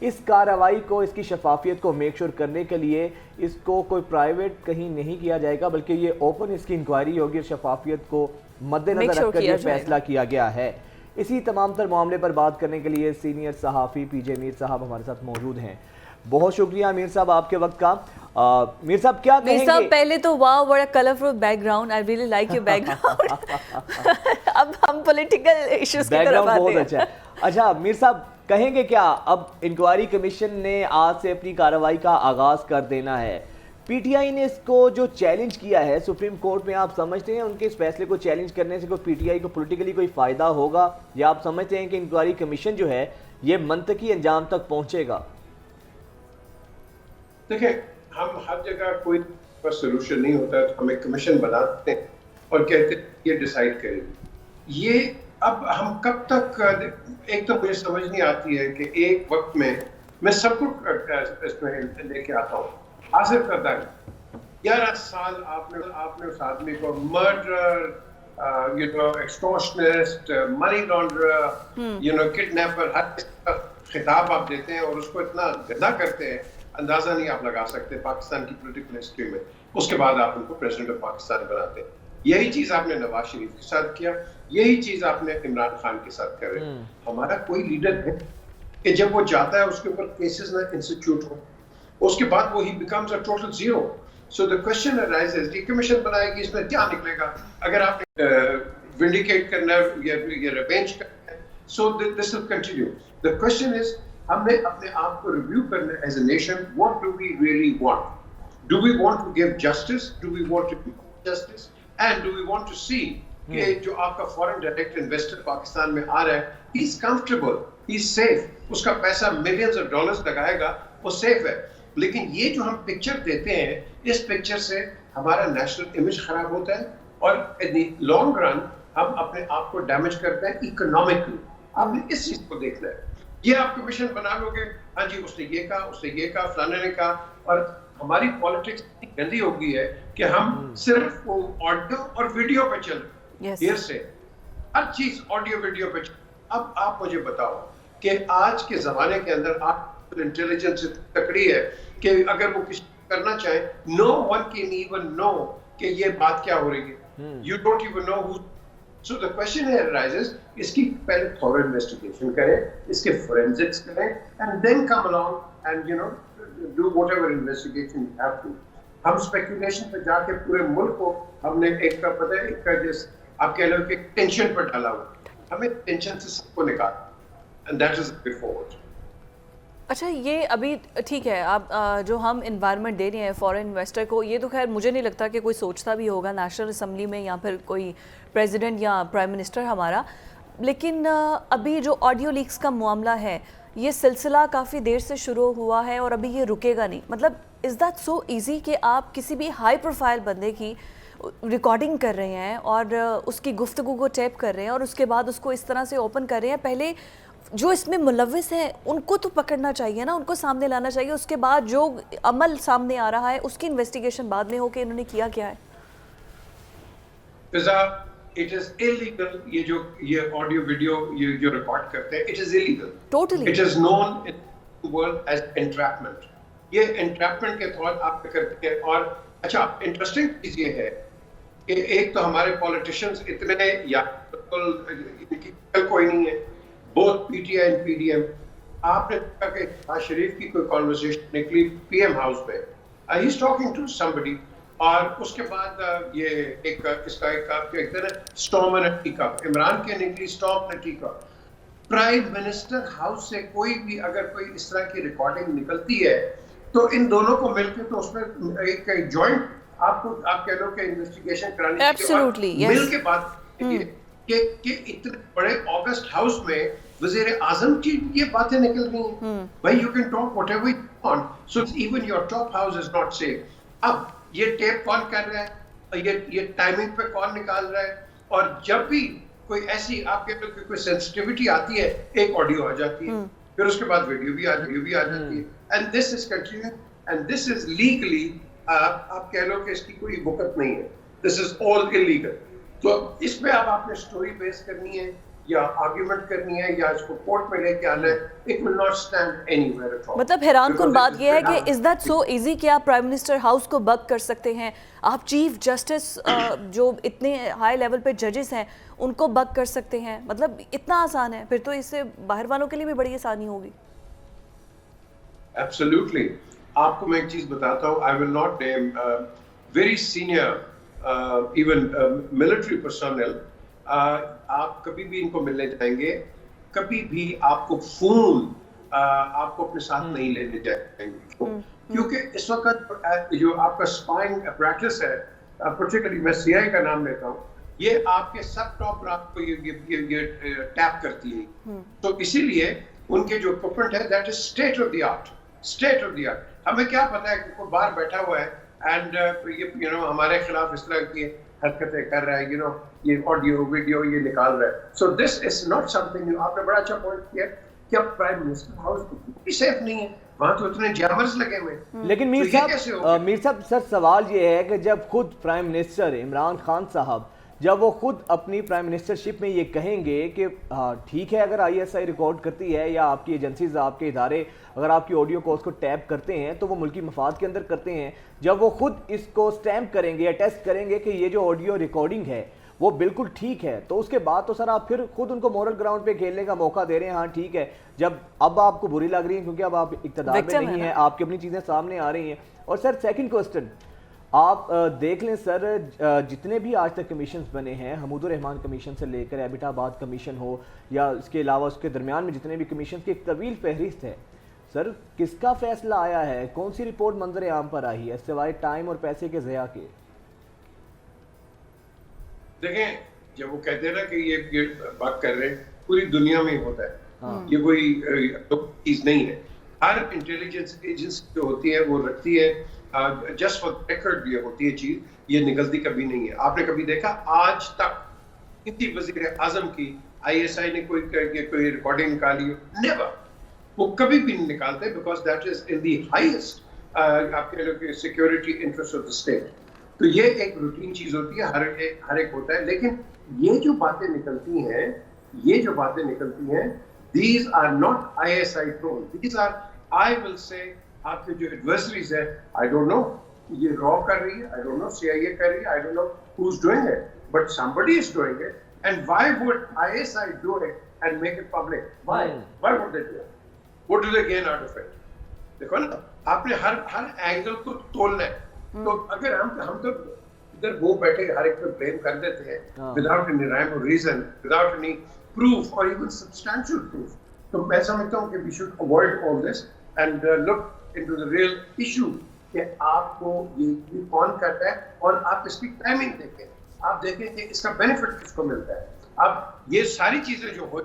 اس کارروائی کو, اس کی شفافیت کو میک شور کرنے کے لیے اس کو کوئی پرائیویٹ کہیں نہیں کیا جائے گا, بلکہ یہ اوپن اس کی انکوائری ہوگی اور شفافیت کو مد نظر رکھ کر یہ فیصلہ کیا گیا ہے. اسی تمام تر معاملے پر بات کرنے کے لیے سینئر صحافی پی جے میر صاحب ہمارے ساتھ موجود ہیں. بہت شکریہ میر صاحب آپ کے وقت کا. میر صاحب کیا کہیں گے؟ میر صاحب پہلے تو واو بڑا colourful back ground, I really like your back ground. اب ہم پولیٹیکل ایشوز کی طرف آتے ہیں. بہت اچھا ہے. اچھا میر صاحب کہیں گے کیا اب انکوائری کمیشن نے آج سے اپنی کارروائی کا آغاز کر دینا ہے؟ پی ٹی آئی نے اس کو جو چیلنج کیا ہے سپریم کورٹ میں, آپ سمجھتے ہیں ان کے اس فیصلے کو چیلنج کرنے سے کوئی پی ٹی آئی کو پولیٹیکلی کوئی فائدہ ہوگا, یا آپ سمجھتے ہیں کہ انکوائری کمیشن جو ہے یہ منطقی انجام تک پہنچے گا؟ دیکھیں, ہم ہر جگہ کوئی سولوشن نہیں ہوتا تو ہم ایک کمیشن بناتے ہیں اور کہتے ہیں یہ ڈیسائیڈ کریں. یہ اب ہم کب تک, ایک تو مجھے سمجھ نہیں آتی ہے کہ ایک وقت میں سب کو اس میں لے کے آتا ہوں. حاصل کرتا ہے 11 سال آپ نے اس آدمی کو مرڈر, ایکسٹورشنسٹ, منی لانڈرر, کڈنیپر, ہر خطاب آپ دیتے ہیں اور اس کو اتنا گندا کرتے ہیں اندازہ نہیں آپ لگا سکتے پاکستان کی پولیٹیکل ہسٹری میں. اس کے بعد آپ ان کو پریزیڈنٹ آف پاکستان بناتے ہیں. یہی چیز آپ نے نواز شریف کے ساتھ کیا, یہی چیز آپ نے عمران خان کے ساتھ کر رہے. ہمارا کوئی لیڈر ہے کہ جب وہ جاتا ہے اس کے اوپر کیسز نہ انسٹیٹیوٹ ہو, اس کے بعد وہ he becomes a total zero. So the question arises, یہ کمیشن بنائے گی, اس میں کیا نکلے گا؟ اگر آپ نے ونڈیکیٹ کرنا ہے یا ریونج کرنا ہے, سو دس ول کنٹینیو. دی کوسچن از, ہم نے اپنے آپ کو ریویو کرنا ہے as a nation. What do we really want? Do we want to give justice? Do we want to give justice? And do we want to see کہ جو آپ کا فورن ڈائریکٹ انویسٹر پاکستان میں آ رہا ہے, ہی is comfortable, he is safe, اس کا پیسہ millions of dollars لگائے گا, وہ سیف ہے. لیکن یہ جو ہم پکچر دیتے ہیں, اس پکچر سے ہمارا نیشنل امیج خراب ہوتا ہے اور ان دی لانگ رن ہم اپنے آپ کو ڈیمیج کرتے ہیں اکنامکلی. آپ نے اس چیز کو دیکھنا ہے. یہ آپ کمیشن بنا لو گے, ہاں جی اس نے یہ کہا, اس نے یہ کہا, فلانے نے کہا, اور ہماری پالیٹکس اتنی گندی ہو گئی ہے کہ ہم صرف وہ آڈیو اور ویڈیو پہ چل دیر سے, ہر چیز آڈیو ویڈیو پہ چل. اب آپ مجھے بتاؤ کہ آج کے زمانے کے اندر آرٹیفیشل انٹیلیجنس تکڑی ہے کہ اگر وہ کسی کرنا چاہے, no one can even know کہ یہ بات کیا ہو رہی ہے. You don't even know who. So the question here arises, اس کی پہلے thorough investigation کریں, اس کے forensics کریں, and then come along and do whatever investigation you have to. ہم speculation پہ جا کے پورے ملک کو ہم نے ایک کا پتہ ہے, ایک کا جس آپ کہہ لو کہ ٹینشن پر ڈالا ہوا, ہمیں ٹینشن سے سب کو نکالا, and that is the way forward. اچھا یہ ابھی ٹھیک ہے, آپ جو ہم انوائرمنٹ دے رہے ہیں فورن انویسٹر کو, یہ تو خیر مجھے نہیں لگتا کہ کوئی سوچتا بھی ہوگا نیشنل اسمبلی میں یا پھر کوئی پریزیڈنٹ یا پرائم منسٹر ہمارا. لیکن ابھی جو آڈیو لیکس کا معاملہ ہے, یہ سلسلہ کافی دیر سے شروع ہوا ہے اور ابھی یہ رکے گا نہیں. مطلب از دیٹ سو ایزی کہ آپ کسی بھی ہائی پروفائل بندے کی ریکارڈنگ کر رہے ہیں اور اس کی گفتگو کو ٹیپ کر رہے ہیں اور اس کے بعد اس کو اس طرح سے اوپن کر رہے ہیں؟ پہلے جو اس میں ملوث ہیں ان کو تو پکڑنا چاہیے نا, ان کو سامنے لانا چاہیے. اس کے بعد جو عمل سامنے آ رہا ہے اس کی انویسٹیگیشن بعد میں ہو کہ انہوں نے کیا کیا ہے. It is illegal. یہ آڈیو ویڈیو یہ جو ریکارڈ کرتے ہیں, it is illegal. Totally. It is known in the world as entrapment. یہ entrapment کے طور آپ کرتے ہیں. اور اچھا انٹرسٹنگ چیز یہ ہے کہ ایک تو ہمارے پولیٹیشینز اتنے یا کوئی نہیں ہے, both P T I and P D M. آپ نے دیکھا کہ نواز شریف کی کوئی کانورسیشن نکلی پی ایم ہاؤس میں, ہی از ٹاکنگ ٹو somebody, اور اس کے بعد یہ ایک اس کا ایک آپ کہتے ہیں اسٹارم اینڈ ٹیکا, عمران کے نکلی اسٹارم اینڈ ٹیکا. پرائم منسٹر ہاؤس سے کوئی بھی اگر کوئی اس طرح کی ریکارڈنگ نکلتی ہے تو ان دونوں کو مل کے تو اس میں ایک جوائنٹ آپ کو آپ کہہ لو کہ انویسٹیگیشن کرانی چاہیے. مل کے بات کہ اتنے بڑے آگسٹ ہاؤس میں وزیر اعظم کی یہ باتیں نکل گئی ہیں. بھائی you can talk whatever you want, so even your top house is not safe. اب یہ ٹیپ کون کر رہا ہے, یہ ٹائمنگ پہ کون نکال رہا ہے, اور جب بھی کوئی ایسی آپ کے کوئی سینسٹیوٹی آتی ہے ایک آڈیو آ جاتی ہے, پھر اس کے بعد ویڈیو بھی آ جاتی ہے. And this is continue and this is legally, آپ کہہ لو کہ اس کی کوئی وقت نہیں ہے, دس از آل انلیگل. تو اس پہ اب آپ نے اسٹوری بیس کرنی ہے یا آرگیومنٹ کرنی ہے یا اس کو کورٹ میں لے کے آنا ہے, it will not stand anywhere at all. مطلب حیران کن بات یہ ہے کہ از دیٹ سو ایزی کہ آپ پرائم منسٹر ہاؤس کو بگ کر سکتے ہیں, آپ چیف جسٹس جو اتنے ہائی لیول پہ ججز ہیں ان کو بگ کر سکتے ہیں, مطلب اتنا آسان ہے, پھر تو اس سے باہر والوں کے لیے بھی بڑی آسانی ہوگی. ایبسلیوٹلی. آپ کو میں ایک چیز بتاتا ہوں, I will not name very senior even military personnel, آپ کبھی بھی ان کو ملنے جائیں گے, کبھی بھی آپ کو فون آپ کو اپنے ساتھ نہیں لینے جائیں گے, کیونکہ اس وقت جو آپ کا اسپائنگ اپریٹس ہے, پرٹیکولرلی میں سی آئی کا نام لیتا ہوں, یہ آپ کے سب ٹاپ پر آپ کو یہ ٹیپ کرتی ہے. تو اسی لیے ان کے جو اکوپمنٹ ہے that is state of the art, state of the art. ہمیں کیا پتا ہے کہ کوئی باہر بیٹھا ہوا ہے اینڈ یہ ہمارے خلاف اس طرح کی حرکتیں کر رہا ہے, یہ آڈیو ویڈیو یہ نکال رہا ہے. سو this is not some thing. آپ نے بڑا اچھا پوائنٹ کیا کہ اب پرائم منسٹر ہاؤس بھی سیف نہیں ہے, وہاں تو اتنے جیمرز لگے ہوئے ہیں. لیکن میر صاحب سر سوال یہ ہے کہ جب خود پرائم منسٹر عمران خان صاحب جب وہ خود اپنی پرائم منسٹرشپ میں یہ کہیں گے کہ ہاں ٹھیک ہے اگر آئی ایس آئی ریکارڈ کرتی ہے یا آپ کی ایجنسیز آپ کے ادارے اگر آپ کی آڈیو کالز کو ٹیپ کرتے ہیں تو وہ ملکی مفاد کے اندر کرتے ہیں, جب وہ خود اس کو سٹیمپ کریں گے یا ٹیسٹ کریں گے کہ یہ جو آڈیو ریکارڈنگ ہے وہ بالکل ٹھیک ہے, تو اس کے بعد تو سر آپ پھر خود ان کو مورل گراؤنڈ پہ کھیلنے کا موقع دے رہے ہیں. ہاں ٹھیک ہے, جب اب آپ کو بری لگ رہی ہیں کیونکہ اب آپ اقتدار میں نہیں ہیں, آپ کی اپنی چیزیں سامنے آ رہی ہیں. اور سر سیکنڈ کوسچن, آپ دیکھ لیں سر جتنے بھی آج تک کمیشنز بنے ہیں, حمود الرحمان کمیشن سے لے کر ایبٹ آباد کمیشن ہو یا اس کے علاوہ اس کے درمیان میں جتنے بھی کمیشنز کی ایک طویل فہرست ہے, سر کس کا فیصلہ آیا ہے, کون سی رپورٹ منظر عام پر آئی ہے سوائے ٹائم اور پیسے کے ضیاع کے؟ دیکھیں جب وہ کہتے ہیں نا کہ یہ بات کر رہے ہیں, پوری دنیا میں ہوتا ہے, یہ کوئی چیز نہیں ہے. ہر انٹیلیجنس ایجنسی جو ہوتی ہے وہ رکھتی ہے جسٹ فار ریکارڈ یہ ہوتی ہے چیز, یہ نکلتی کبھی نہیں ہے. آپ نے کبھی دیکھا آج تک کسی وزیر اعظم کی آئی ایس آئی نے کوئی ریکارڈنگ نکالی؟ نیور. وہ کبھی بھی نہیں نکالتے because that is in the highest آپ کہہ لو کہ security interest of the state. تو یہ ایک روٹین چیز ہوتی ہے, ہر ایک ہوتا ہے. لیکن یہ جو باتیں نکلتی ہیں these are not ISI drones. These are, I will say, آپ کے جو ایڈورسریز ہیں, I don't know, یہ را کر رہی ہے, I don't know, CIA کر رہی ہے, I don't know who's doing it, but somebody is doing it. And why would ISI do it and make it public? Why would they do it? What do they gain out of it? دیکھو نا, آپ نے ہر angle کو تولنا ہے. تو اگر ہم تو ادھر وہ بیٹھے ہر ایک کو بلیم کر دیتے ہیں without any rhyme or reason, without any proof or even substantial proof. تو میں سمجھتا ہوں کہ we should avoid all this and look into the real issue کہ آپ کو یہ کون کرتا ہے اور آپ اس کی ٹائمنگ دیکھیں, آپ دیکھیں کہ اس کا بینیفٹ کس کو ملتا ہے. اب یہ ساری چیزیں جو ہوئی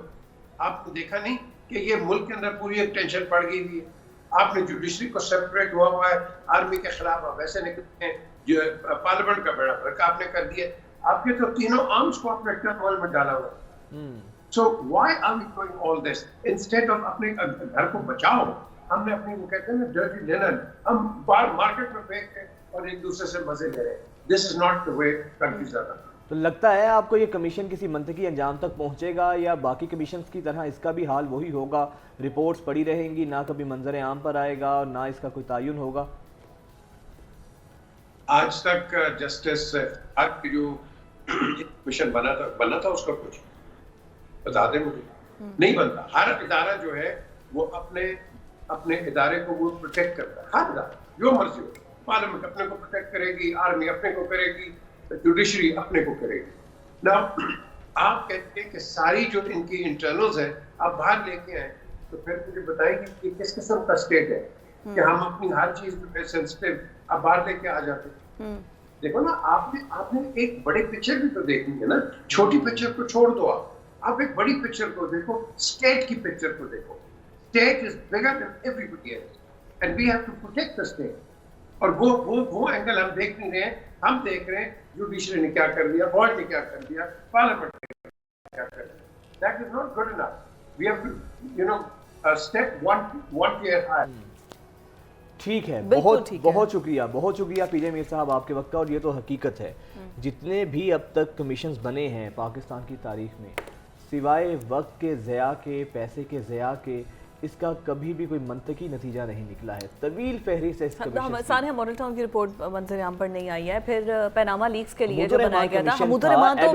آپ نے دیکھا نہیں کہ یہ ملک کے اندر پوری ایک ٹینشن پڑ گئی ہوئی ہے. آپ نے جوڈیشری کو سیپریٹ ہوا ہے آرمی کے خلاف, آپ ایسے نکلتے ہیں جو پارلیمنٹ کا بڑا فرق آپ نے کر دیا. آپ کے تو تینوں آرمز کو آپ نے ٹرمول میں ڈالا ہوا ہے. So why are we doing all this? Instead of اپنے گھر کو بچاؤ, ہم نے اپنی وہ کہتے ہیں نا ڈرٹی لینن, ہم باہر مارکیٹ میں پھینک کے اور ایک دوسرے سے مزے لے رہے ہیں. This is not the way countries are. تو لگتا ہے آپ کو یہ کمیشن کسی منطقی انجام تک پہنچے گا یا باقی کمیشنز کی طرح اس کا بھی حال وہی ہوگا, رپورٹس پڑی رہیں گی, نہ کبھی منظر عام پر آئے گا اور نہ اس کا کوئی تعین ہوگا؟ آج تک جسٹس جو کمیشن بنا تھا اس کا کچھ بتا دیں مجھے. نہیں بنتا. ہر ادارہ جو ہے وہ اپنے ادارے کو وہ پروٹیکٹ کرتا ہے, ہر ادارہ جو مرضی ہو. پارلیمنٹ اپنے کو پروٹیکٹ کرے گی, آرمی اپنے کو کرے گی, جوڈیشری اپنے کو کرے گی. نا آپ کہتے ہیں کہ ساری جو ان کی انٹرنلز ہیں آپ باہر لے کے آئیں, تو پھر مجھے بتائیں گے کہ کس قسم کا اسٹیٹ ہے کہ ہم اپنی ہر چیز پہ سینسٹیو آپ باہر لے کے آ جاتے ہیں. دیکھو نا, آپ نے ایک بڑے پکچر بھی تو دیکھنی ہے نا. چھوٹی پکچر کو چھوڑ دو, آپ ایک بڑی پکچر کو دیکھو, اسٹیٹ کی پکچر کو دیکھو. State is bigger than everybody else and we have to protect the state. اور وہ اینگل ہم دیکھ نہیں رہے ہیں. ہم دیکھ رہے ہیں جوڈیشری نے کیا کر دیا, فوج نے کیا کر دیا, پارلیمنٹ نے کیا کر دیا. That is not good enough. We have to step one tier higher. ٹھیک ہے, بہت شکریہ پی جے میر صاحب آپ کے وقت کا. اور یہ تو حقیقت ہے, جتنے بھی اب تک کمیشنز بنے ہیں پاکستان کی تاریخ میں, سوائے وقت کے ضیاع کے، پیسے کے ضیاع کے، اس کا کبھی بھی کوئی منطقی نتیجہ نہیں نکلا ہے. طویل فہرست ہے اس کمیشن. سانحہ ماڈل ٹاؤن کی رپورٹ منظر عام پر نہیں آئی ہے. پھر پیناما لیکس کے لیے جو بنایا گیا تھا حمود الرحمان، تو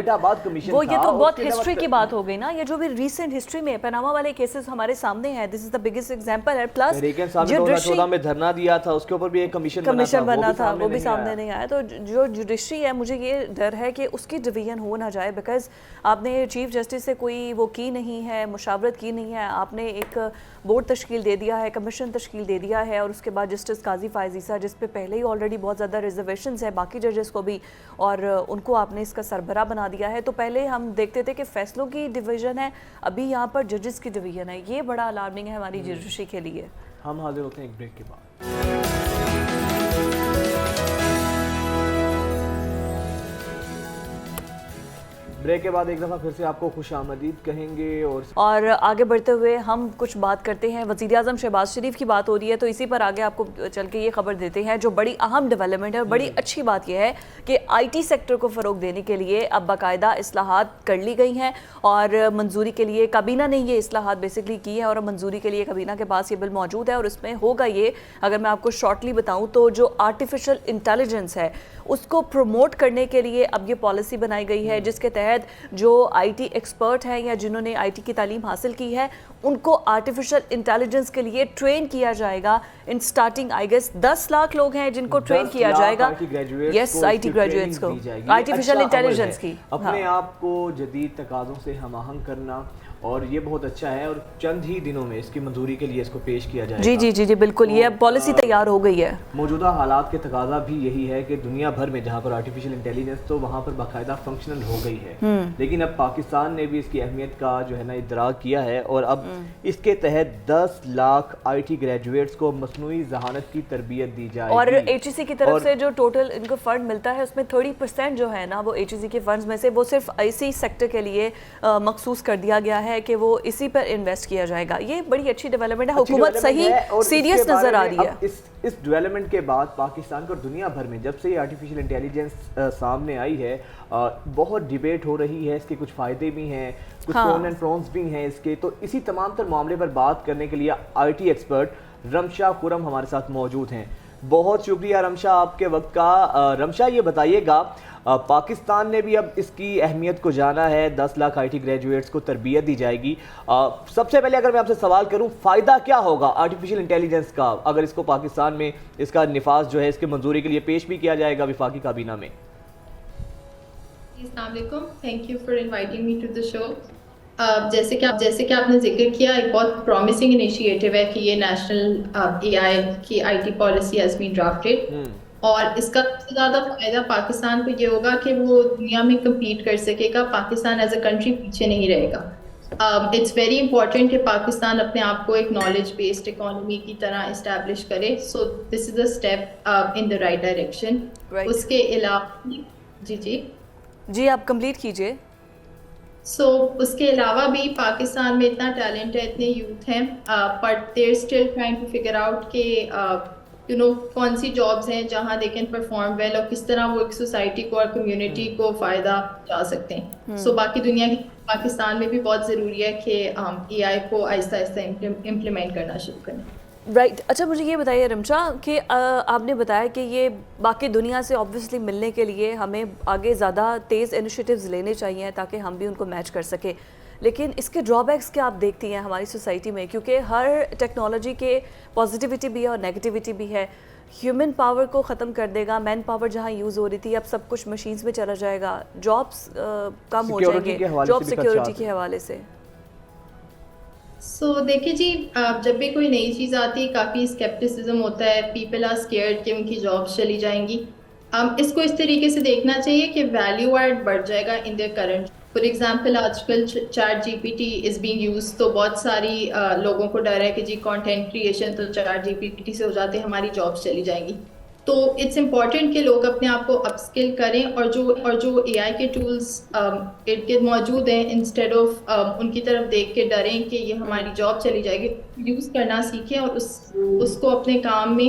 وہ یہ تو بہت ہسٹری کی بات ہو گئی نا. یہ جو بھی ریسنٹ ہسٹری میں پیناما والے کیسز ہمارے سامنے ہیں، دس از دا بگیسٹ ایگزامپل ہے. پلس جو 2014 میں دھرنا دیا تھا اس کے اوپر بھی ایک کمیشن بنا تھا، وہ بھی سامنے نہیں آیا. تو جو جوڈیشری ہے، مجھے یہ ڈر ہے کہ اس کی ڈویژن ہو نہ جائے، بیکاز آپ نے چیف جسٹس سے کوئی وہ کی نہیں ہے، مشاورت کی نہیں ہے. آپ نے ایک بورڈ تشکیل دے دیا ہے، کمیشن تشکیل دے دیا ہے، اور اس کے بعد جسٹس قاضی فائز عیسیٰ، جس پہ پہلے ہی آلریڈی بہت زیادہ ریزرویشنز ہیں باقی ججز کو بھی، اور ان کو آپ نے اس کا سربراہ بنا دیا ہے. تو پہلے ہم دیکھتے تھے کہ فیصلوں کی ڈویژن ہے، ابھی یہاں پر ججز کی ڈویژن ہے. یہ بڑا الارمنگ ہے ہماری جوڈیشری کے لیے. ہم حاضر ہوتے ہیں ایک بریک کے بعد. بریک کے بعد ایک دفعہ پھر سے آپ کو خوش آمدید کہیں گے. اور آگے بڑھتے ہوئے ہم کچھ بات کرتے ہیں. وزیر اعظم شہباز شریف کی بات ہو رہی ہے، تو اسی پر آگے آپ کو چل کے یہ خبر دیتے ہیں جو بڑی اہم ڈیولپمنٹ ہے. اور بڑی اچھی بات یہ ہے کہ آئی ٹی سیکٹر کو فروغ دینے کے لیے اب باقاعدہ اصلاحات کر لی گئی ہیں، اور منظوری کے لیے کابینہ نے یہ اصلاحات بیسکلی کی ہے، اور منظوری کے لیے کابینہ کے پاس یہ بل موجود ہے. اور اس میں ہوگا یہ، اگر میں آپ کو شارٹلی بتاؤں تو جو آرٹیفیشل انٹیلیجنس ہے اس کو پروموٹ کرنے کے لیے اب یہ پالیسی بنائی گئی ہے، جس کے تحت جو آئی ٹی ایکسپرٹ ہیں یا جنہوں نے آئی ٹی کی تعلیم حاصل کی ہے ان کو آرٹیفیشل انٹیلیجنس کے لیے ٹرین کیا جائے گا. ان سٹارٹنگ آئی گیس 10 لاکھ لوگ ہیں جن کو ٹرین کیا جائے گا. یس، آئی ٹی گریجویٹس کو آرٹیفیشل انٹیلیجنس کی اپنے آپ کو جدید تقاضوں سے ہم آہنگ کرنا، اور یہ بہت اچھا ہے. اور چند ہی دنوں میں اس کی منظوری کے لیے اس کو پیش کیا جائے گا. جی جی جی جی بالکل، یہ پالیسی تیار ہو گئی ہے. موجودہ حالات کے تقاضا بھی یہی ہے کہ دنیا بھر میں جہاں پر آرٹیفیشل انٹیلیجنس تو وہاں پر باقاعدہ فنکشنل ہو گئی ہے، لیکن اب پاکستان نے بھی اس کی اہمیت کا جو ہے نا ادراک کیا ہے، اور اب اس کے تحت 10 لاکھ آئی ٹی گریجویٹس کو مصنوعی ذہانت کی تربیت دی جائے گی. اور ایچ ای سی کی طرف سے جو ٹوٹل ان کو فنڈ ملتا ہے اس میں 30% جو ہے نا وہ ایچ ای سی کے فنڈز میں سے وہ صرف اسی سیکٹر کے لیے مخصوص کر دیا گیا ہے کہ وہ اسی پر انویسٹ کیا جائے گا. یہ بڑی اچھی ڈیولپمنٹ ہے، حکومت صحیح سیریس نظر آ رہی ہے. اس ڈیولپمنٹ کے بعد پاکستان کو دنیا بھر میں جب سے یہ آرٹیفیشل انٹیلیجنس سامنے آئی ہے بہت ڈیبیٹ ہو رہی ہے. اس کے کچھ فائدے بھی ہیں، کچھ پرون اینڈ پرونز بھی ہیں اس کے. تو اسی تمام تر معاملے پر بات کرنے کے لیے آئی ٹی ایکسپرٹ رمشا خرم ہمارے ساتھ موجود ہیں. بہت شکریہ رمشا آپ کے وقت کا. رمشا یہ بتائیے گا، پاکستان نے بھی اب اس کی اہمیت کو جانا ہے، 10 لاکھ آئی ٹی گریجویٹس کو تربیت دی جائے گی. سب سے پہلے اگر میں آپ سے سوال کروں، فائدہ کیا ہوگا آرٹیفیشل انٹیلیجنس کا اگر اس کو پاکستان میں اس کا نفاذ جو ہے اس کے منظوری کے لیے پیش بھی کیا جائے گا وفاقی کابینہ میں؟ السلام علیکم، thank you for inviting me to the show. جیسے کہ آپ نے ذکر کیا، ایک بہت پرومسنگ انیشیٹو ہے کہ یہ نیشنل اے آئی کی IT policy has been drafted, اور اس کا سب سے زیادہ فائدہ پاکستان کو یہ ہوگا کہ وہ دنیا میں کمپیٹ کر سکے گا. پاکستان ایز اے کنٹری پیچھے نہیں رہے گا. اٹس ویری امپورٹنٹ کہ پاکستان اپنے آپ کو ایک نالج بیسڈ اکانومی کی طرح اسٹیبلش کرے. So this is a step in the right direction. اس کے علاوہ جی آپ کمپلیٹ کیجئے. اس کے علاوہ بھی پاکستان میں اتنا ٹیلنٹ ہے، اتنے یوتھ ہیں، but they are still trying to figure out کہ کون سی جابس ہیں جہاں دے کین پرفارم ویل، اور کس طرح وہ ایک سوسائٹی کو اور کمیونٹی کو فائدہ پہنچا سکتے ہیں. سو باقی دنیا کی پاکستان میں بھی بہت ضروری ہے کہ اے آئی کو آہستہ آہستہ امپلیمنٹ کرنا شروع کریں. رائٹ. اچھا مجھے یہ بتائیے رمشا کہ آپ نے بتایا کہ یہ باقی دنیا سے آبویسلی ملنے کے لیے ہمیں آگے زیادہ تیز انیشیٹیوز لینے چاہیے تاکہ ہم بھی ان کو میچ کر سکیں، لیکن اس کے ڈرا بیکس کیا آپ دیکھتی ہیں ہماری سوسائٹی میں؟ کیونکہ ہر ٹیکنالوجی کے پازیٹیوٹی بھی ہے اور نیگیٹیوٹی بھی ہے. ہیومن پاور کو ختم کر دے گا، مین پاور جہاں یوز ہو رہی تھی اب سب کچھ مشینز میں چلا جائے گا، جابس کم ہو جائیں گے جاب سیکیورٹی کے حوالے سے. سو دیکھیے جی، جب بھی کوئی نئی چیز آتی کافی اسکیپٹسزم ہوتا ہے، پیپل آر اسکیئرڈ کہ ان کی جابس چلی جائیں گی. اس کو اس طریقے سے دیکھنا چاہیے کہ ویلیو ایڈ بڑھ جائے گا in their current. For example آج کل chat GPT is being use, تو بہت ساری لوگوں کو ڈر ہے کہ جی کانٹینٹ کریشن تو چیٹ جی پی ٹی سے ہو جاتے ہیں، ہماری جابس چلی جائیں گی. تو اٹس امپورٹنٹ کہ لوگ اپنے آپ کو اپ اسکل کریں، اور جو اے آئی کے ٹولس ارد گرد موجود ہیں انسٹیڈ آف ان کی طرف دیکھ کے ڈریں کہ یہ ہماری جاب چلی جائے گی، یوز کرنا سیکھیں اور اس کو اپنے کام میں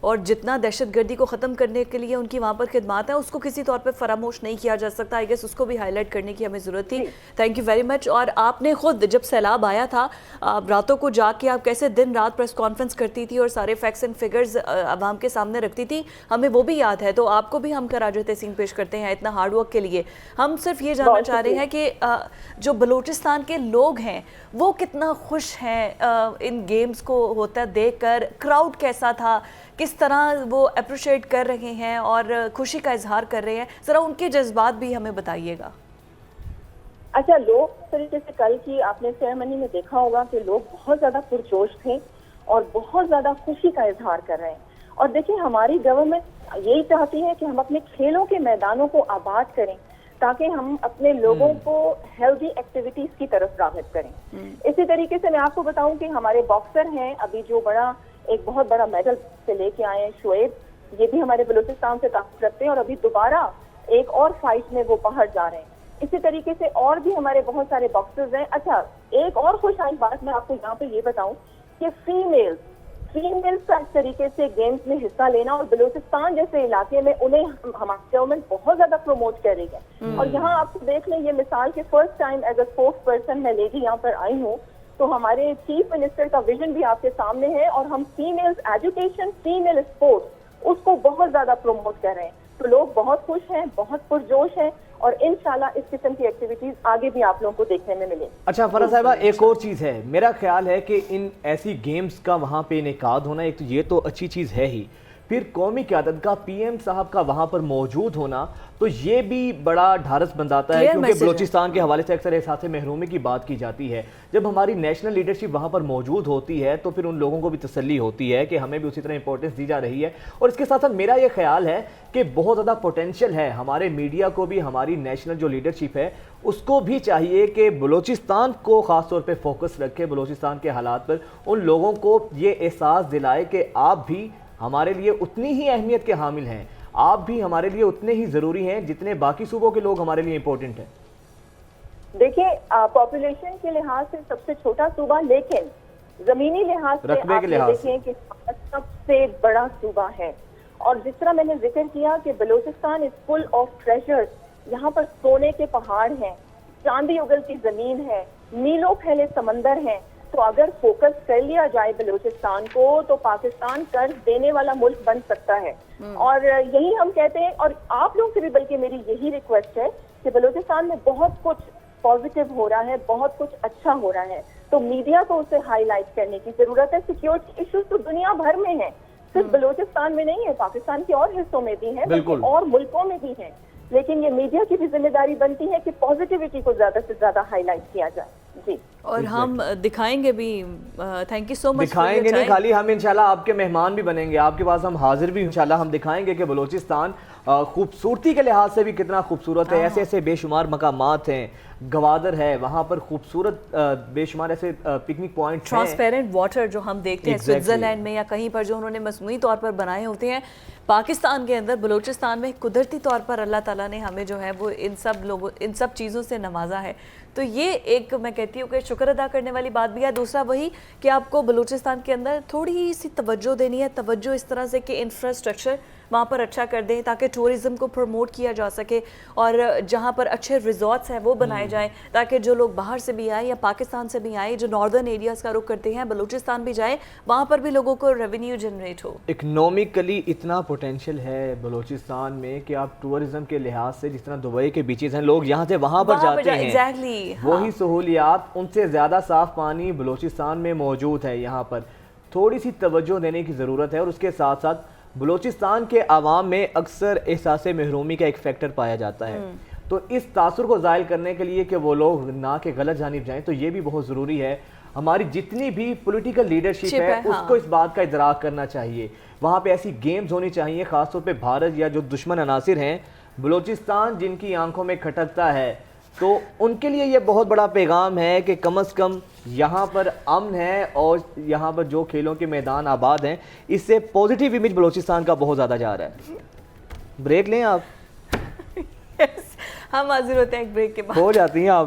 اور جتنا دہشت گردی کو ختم کرنے کے لیے ان کی وہاں پر خدمات ہیں اس کو کسی طور پہ فراموش نہیں کیا جا سکتا. آئی گیس اس کو بھی ہائی لائٹ کرنے کی ہمیں ضرورت تھی. Thank you very much. اور آپ نے خود جب سیلاب آیا تھا راتوں کو جا کے آپ کیسے دن رات پریس کانفرنس کرتی تھی اور سارے فیکٹس اینڈ فگرز عوام کے سامنے رکھتی تھی, ہمیں وہ بھی یاد ہے. تو آپ کو بھی ہم خراج تحسین پیش کرتے ہیں اتنا ہارڈ ورک کے لیے. ہم صرف یہ جاننا چاہ رہے ہیں کہ جو بلوچستان کے لوگ ہیں وہ کتنا خوش ہیں ان گیمز کو ہوتا دیکھ کر, کراؤڈ کیسا تھا, کس طرح وہ اپریشیٹ کر رہے ہیں اور خوشی کا اظہار کر رہے ہیں, ذرا ان کے جذبات بھی ہمیں بتائیے گا. اچھا, لوگ اس طریقے سے کل کی آپ نے سیرمنی میں دیکھا ہوگا کہ لوگ بہت زیادہ پرجوش تھے اور بہت زیادہ خوشی کا اظہار کر رہے ہیں. اور دیکھیں ہماری گورنمنٹ یہی چاہتی ہے کہ ہم اپنے کھیلوں کے میدانوں کو آباد کریں تاکہ ہم اپنے لوگوں کو ہیلدی ایکٹیویٹیز کی طرف راغب کریں. اسی طریقے سے میں آپ کو بتاؤں کہ ہمارے باکسر ہیں ابھی جو ایک بہت بڑا میڈل سے لے کے آئے ہیں شعیب, یہ بھی ہمارے بلوچستان سے تعلق رکھتے ہیں اور ابھی دوبارہ ایک اور فائٹ میں وہ باہر جا رہے ہیں. اسی طریقے سے اور بھی ہمارے بہت سارے باکسرز ہیں. اچھا, ایک اور خوش آئی بات میں آپ کو یہاں پہ یہ بتاؤں کہ فیمیلز کا اس طریقے سے گیمز میں حصہ لینا اور بلوچستان جیسے علاقے میں انہیں ہماری گورنمنٹ بہت زیادہ پروموٹ کر رہی ہے. اور یہاں آپ کو دیکھ لیں, یہ مثال کے first time as a sports person میں لیڈی یہاں پر آئی ہوں, تو ہمارے چیف منسٹر کا ویژن بھی آپ کے سامنے ہے اور ہم فیمیلز ایجوکیشن, فیمیل اسپورٹس اس کو بہت زیادہ پروموٹ کر رہے ہیں. تو لوگ بہت خوش ہیں, بہت پرجوش ہیں اور انشاءاللہ اس قسم کی ایکٹیویٹیز آگے بھی آپ لوگوں کو دیکھنے میں ملیں. اچھا فرح صاحبہ, ایک اور چیز ہے, میرا خیال ہے کہ ان ایسی گیمز کا وہاں پہ انعقاد ہونا ایک تو یہ تو اچھی چیز ہے ہی, پھر قومی قیادت کا پی ایم صاحب کا وہاں پر موجود ہونا تو یہ بھی بڑا ڈھارس بنداتا ہے, کیونکہ بلوچستان کے حوالے سے اکثر احساس محرومی کی بات کی جاتی ہے. جب ہماری نیشنل لیڈرشپ وہاں پر موجود ہوتی ہے تو پھر ان لوگوں کو بھی تسلی ہوتی ہے کہ ہمیں بھی اسی طرح امپورٹنس دی جا رہی ہے. اور اس کے ساتھ ساتھ میرا یہ خیال ہے کہ بہت زیادہ پوٹینشیل ہے ہمارے میڈیا کو بھی, ہماری نیشنل جو لیڈرشپ ہے اس کو بھی چاہیے کہ بلوچستان کو خاص طور پہ فوکس رکھے, بلوچستان کے حالات پر ان لوگوں کو یہ احساس دلائے کہ آپ بھی ہمارے لیے اتنی ہی اہمیت کے حامل ہیں, آپ بھی ہمارے لیے اتنے ہی ضروری ہیں جتنے باقی صوبوں کے لوگ ہمارے لیے امپورٹنٹ ہیں. دیکھیں پاپولیشن کے لحاظ سے سب سے چھوٹا صوبہ, لیکن زمینی لحاظ سے آپ دیکھیں کہ سب سے بڑا صوبہ ہے. اور جس طرح میں نے ذکر کیا کہ بلوچستان از فل آف ٹریجرز, یہاں پر سونے کے پہاڑ ہیں, چاندی اگلتی زمین ہے, میلوں پھیلے سمندر ہیں. تو اگر فوکس کر لیا جائے بلوچستان کو تو پاکستان قرض دینے والا ملک بن سکتا ہے. اور یہی ہم کہتے ہیں, اور آپ لوگ سے بھی بلکہ میری یہی ریکویسٹ ہے کہ بلوچستان میں بہت کچھ پازیٹیو ہو رہا ہے, بہت کچھ اچھا ہو رہا ہے, تو میڈیا کو اسے ہائی لائٹ کرنے کی ضرورت ہے. سیکیورٹی ایشوز تو دنیا بھر میں ہیں, صرف بلوچستان میں نہیں ہے, پاکستان کے اور حصوں میں بھی ہیں, بلکہ اور ملکوں میں بھی ہیں. لیکن یہ میڈیا کی بھی ذمہ داری بنتی ہے کہ پازیٹیوٹی کو زیادہ سے زیادہ ہائی لائٹ کیا جائے. جی, اور ہم دکھائیں گے بھی. تھینک یو سو مچ. دکھائیں گے نہیں خالی, ہم انشاءاللہ آپ کے مہمان بھی بنیں گے, آپ کے پاس ہم حاضر بھی انشاءاللہ. ہم دکھائیں گے کہ بلوچستان خوبصورتی کے لحاظ سے بھی کتنا خوبصورت ہے. ایسے ایسے بے شمار مقامات ہیں, گوادر ہے وہاں پر خوبصورت بے شمار ایسے پکنک پوائنٹ ہیں, ٹرانسپیرنٹ واٹر جو ہم دیکھتے ہیں سوئٹزرلینڈ میں یا کہیں پر جو انہوں نے مصنوعی طور پر بنائے ہوتے ہیں. پاکستان کے اندر بلوچستان میں قدرتی طور پر اللہ تعالیٰ نے ہمیں جو ہے وہ ان سب چیزوں سے نوازا ہے. تو یہ ایک میں کہتی ہوں کہ شکر ادا کرنے والی بات بھی ہے. دوسرا وہی کہ آپ کو بلوچستان کے اندر تھوڑی سی توجہ دینی ہے, توجہ اس طرح سے کہ انفراسٹرکچر وہاں پر اچھا کر دیں تاکہ ٹورزم کو پروموٹ کیا جا سکے, اور جہاں پر اچھے ریزورٹس ہیں وہ بنائے جائیں تاکہ جو لوگ باہر سے بھی آئیں یا پاکستان سے بھی آئیں, جو ناردرن ایریاز کا رخ کرتے ہیں, بلوچستان بھی جائیں, وہاں پر بھی لوگوں کو ریونیو جنریٹ ہو. اکنامکلی اتنا پوٹینشیل ہے بلوچستان میں کہ آپ ٹورزم کے لحاظ سے جس طرح دبئی کے بیچز ہیں, لوگ یہاں سے وہاں پر جاتے ہیں, وہی سہولیات, ان سے زیادہ صاف پانی بلوچستان میں موجود ہے. یہاں پر تھوڑی سی توجہ دینے کی ضرورت ہے. اور اس کے ساتھ ساتھ بلوچستان کے عوام میں اکثر احساس محرومی کا ایک فیکٹر پایا جاتا ہے, تو اس تاثر کو زائل کرنے کے لیے کہ وہ لوگ نہ کہ غلط جانب جائیں, تو یہ بھی بہت ضروری ہے. ہماری جتنی بھی پولیٹیکل لیڈرشپ ہے اس کو اس بات کا ادراک کرنا چاہیے. وہاں پہ ایسی گیمز ہونی چاہیے, خاص طور پہ بھارت یا جو دشمن عناصر ہیں, بلوچستان جن کی آنکھوں میں کھٹکتا ہے, تو ان کے لیے یہ بہت بڑا پیغام ہے کہ کم از کم یہاں پر امن ہے اور یہاں پر جو کھیلوں کے میدان آباد ہیں, اس سے پوزیٹیو امیج بلوچستان کا بہت زیادہ جا رہا ہے. بریک لیں آپ, ہم حاضر ہوتے ہیں ایک بریک کے بعد. ہو جاتی ہیں آپ.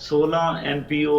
16 MPO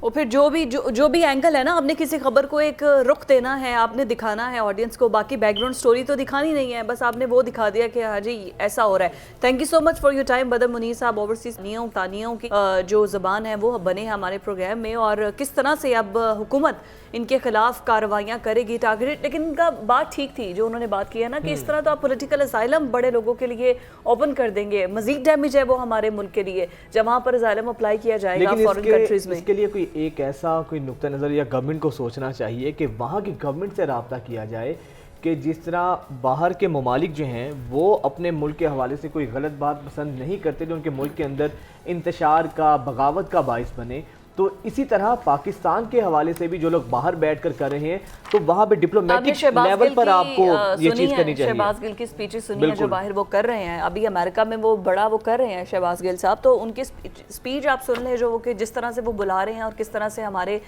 اور پھر جو بھی اینگل ہے نا، آپ نے کسی خبر کو ایک رخ دینا ہے، آپ نے دکھانا ہے آڈینس کو، باقی بیک گراؤنڈ سٹوری تو دکھانی نہیں ہے، بس آپ نے وہ دکھا دیا کہ ہاں جی ایسا ہو رہا ہے. Thank you so much for your time Badar Munir صاحب. اوورسیز تانیوں کی جو زبان ہے وہ بنے ہمارے پروگرام میں، اور کس طرح سے اب حکومت ان کے خلاف کارروائیاں کرے گی ٹارگیٹ. لیکن ان کا بات ٹھیک تھی جو انہوں نے بات کی ہے نا کہ اس طرح تو آپ پولیٹیکل اسائلم بڑے لوگوں کے لیے اوپن کر دیں گے، مزید ڈیمیج ہے وہ ہمارے ملک کے لیے جب وہاں پر اسائلم اپلائی کیا جائے گا فورن کنٹریز میں. اس کے لیے کوئی ایک ایسا کوئی نقطہ نظر یا گورنمنٹ کو سوچنا چاہیے کہ وہاں کی گورنمنٹ سے رابطہ کیا جائے کہ جس طرح باہر کے ممالک جو ہیں وہ اپنے ملک کے حوالے سے کوئی غلط بات پسند نہیں کرتے جو ان کے ملک کے اندر انتشار کا، بغاوت کا باعث بنے، تو اسی طرح پاکستان کے حوالے سے بھی جو لوگ باہر بیٹھ کر رہے ہیں تو وہاں پہ ڈپلومیٹک لیول پر آپ کو یہ چیز کرنی چاہیے. شہباز گل کی سپیچز سنی ہیں جو باہر وہ کر رہے ہیں، ابھی امریکہ میں وہ بڑا وہ کر رہے ہیں شہباز گل صاحب، تو ان کی سپیچ آپ سن لیں جو وہ کہ جس طرح سے وہ بلا رہے ہیں اور کس طرح سے ہمارے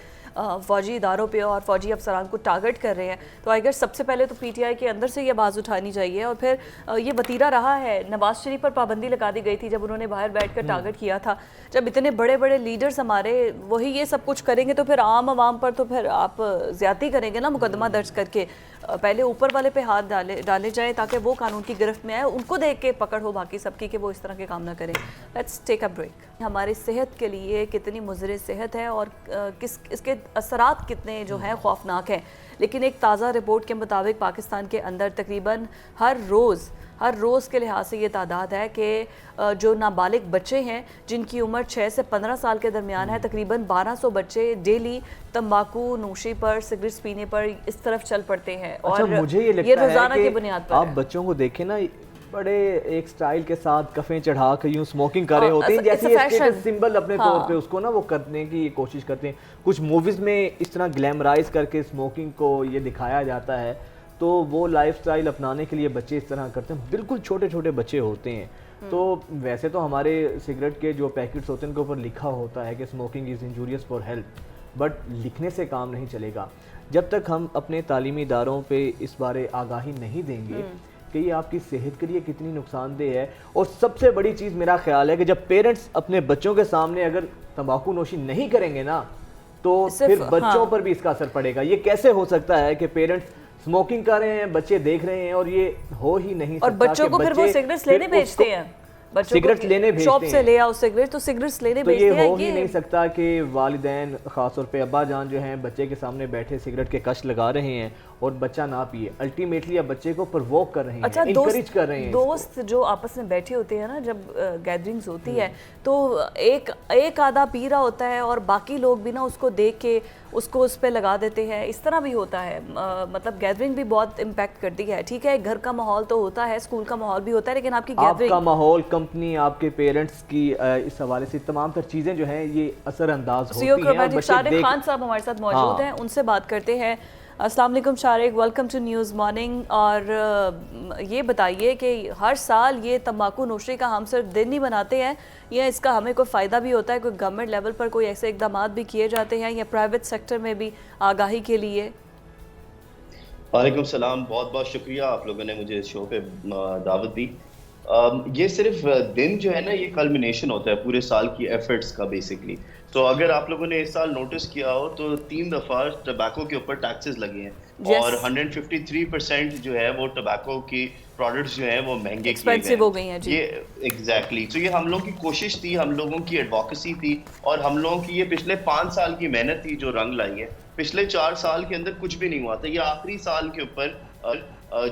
فوجی اداروں پہ اور فوجی افسران کو ٹارگٹ کر رہے ہیں. تو اگر سب سے پہلے تو پی ٹی آئی کے اندر سے یہ آواز اٹھانی چاہیے، اور پھر یہ وتیرہ رہا ہے. نواز شریف پر پابندی لگا دی گئی تھی جب انہوں نے باہر بیٹھ کر ٹارگٹ کیا تھا. جب اتنے بڑے بڑے لیڈرز ہمارے وہی یہ سب کچھ کریں گے تو پھر عام عوام پر تو پھر آپ زیادتی کریں گے نا مقدمہ درج کر کے. پہلے اوپر والے پہ ہاتھ ڈالے جائیں تاکہ وہ قانون کی گرفت میں آئے، ان کو دیکھ کے پکڑ ہو باقی سب کی کہ وہ اس طرح کے کام نہ کریں. Let's take a break. ہماری صحت کے لیے کتنی مضر صحت ہے اور اس کے اثرات کتنے جو ہیں خوفناک ہیں. لیکن ایک تازہ رپورٹ کے مطابق پاکستان کے اندر تقریباً ہر روز کے لحاظ سے یہ تعداد ہے کہ جو نابالغ بچے ہیں جن کی عمر 6 سے 15 سال کے درمیان ہے، تقریباً 1200 بچے ڈیلی تمباکو نوشی پر، سگریٹس پینے پر اس طرف چل پڑتے ہیں. اور مجھے یہ لگتا روزانہ ہے کی کہ بنیاد پر آپ بچوں کو دیکھیں نا بڑے ایک سٹائل کے ساتھ کفیں چڑھا کر یوں سموکنگ کر رہے ہوتے ہیں، جیسے اسٹیٹس سمبل اپنے طور پہ اس کو نا وہ کرنے کی کوشش کرتے ہیں. کچھ موویز میں اس طرح گلیمرائز کر کے سموکنگ کو یہ دکھایا جاتا ہے تو وہ لائف سٹائل اپنانے کے لیے بچے اس طرح کرتے ہیں. بالکل چھوٹے چھوٹے بچے ہوتے ہیں. تو ویسے تو ہمارے سگریٹ کے جو پیکٹس ہوتے ہیں ان کے اوپر لکھا ہوتا ہے کہ smoking is injurious for health, but لکھنے سے کام نہیں چلے گا. جب تک ہم اپنے تعلیمی اداروں پہ اس بارے آگاہی نہیں دیں گے کہ یہ آپ کی صحت کے لیے کتنی نقصان دہ ہے. اور سب سے بڑی چیز میرا خیال ہے کہ جب پیرنٹس اپنے بچوں کے سامنے اگر تمباکو نوشی نہیں کریں گے نا تو پھر بچوں پر بھی اس کا اثر پڑے گا. یہ کیسے ہو سکتا ہے کہ پیرنٹس اسموکنگ کر رہے ہیں، بچے دیکھ رہے ہیں اور یہ ہو ہی نہیں سکتا. اور بچوں کو پھر وہ سگریٹس لینے بھیجتے ہیں، سگریٹ لینے بھیجتے شاپ ہیں، سے لے آؤ سگریٹ، تو سگریٹس لینے تو بھیجتے ہیں. یہ ہو ہی نہیں سکتا کہ والدین خاص طور پہ ابا جان جو ہیں بچے کے سامنے بیٹھے سگریٹ کے کش لگا رہے ہیں اور بچہ نہ پیے. الٹیمیٹلی اب بچے کو پرووک کر رہے ہیں، انکریج کر رہے ہیں. دوست جو آپس میں بیٹھے ہوتے ہیں نا جب گیدرنگز ہوتی ہے تو ایک آدھا پی رہا ہوتا ہے اور باقی لوگ بھی نا اس کو دیکھ کے اس کو اس پہ لگا دیتے ہیں. اس طرح بھی ہوتا ہے. مطلب گیدرنگ بھی بہت امپیکٹ کرتی ہے. ٹھیک ہے گھر کا ماحول تو ہوتا ہے، اسکول کا ماحول بھی ہوتا ہے، لیکن آپ کی گیدرنگ، آپ کا ماحول، کمپنی، آپ کے پیرنٹس کی اس حوالے سے تمام تر چیزیں جو ہیں یہ اثر انداز ہوتی ہیں. شارق خان صاحب ہمارے ساتھ موجود ہیں، ان سے بات کرتے ہیں. السلام علیکم Shariq, welcome to news morning. اور یہ بتائیے کہ ہر سال یہ تمباکو نوشی کا ہم صرف دن ہی مناتے ہیں یا اس کا ہمیں کوئی فائدہ بھی ہوتا ہے؟ کوئی گورنمنٹ لیول پر کوئی ایسے اقدامات بھی کیے جاتے ہیں یا پرائیویٹ سیکٹر میں بھی آگاہی کے لیے؟ وعلیکم السلام، بہت بہت شکریہ آپ لوگوں نے مجھے اس شو پہ دعوت دی. یہ صرف دن جو ہے نا یہ کلمنیشن ہوتا ہے پورے سال کی ایفرٹس کا بیسکلی. تو اگر آپ لوگوں نے اس سال نوٹس کیا ہو تو 3 دفعہ ٹبیکو کے اوپر ٹیکسز لگے ہیں اور 153% جو ہے وہ ٹبیکو کی پروڈکٹس جو ہیں وہ مہنگے کیے ہو گئی ہیں. یہ ایگزیکٹلی. تو یہ ہم لوگوں کی کوشش تھی، ہم لوگوں کی ایڈوکیسی تھی اور ہم لوگوں کی یہ پچھلے 5 سال کی محنت تھی جو رنگ لائی ہے. پچھلے 4 سال کے اندر کچھ بھی نہیں ہوا تھا. یہ آخری سال کے اوپر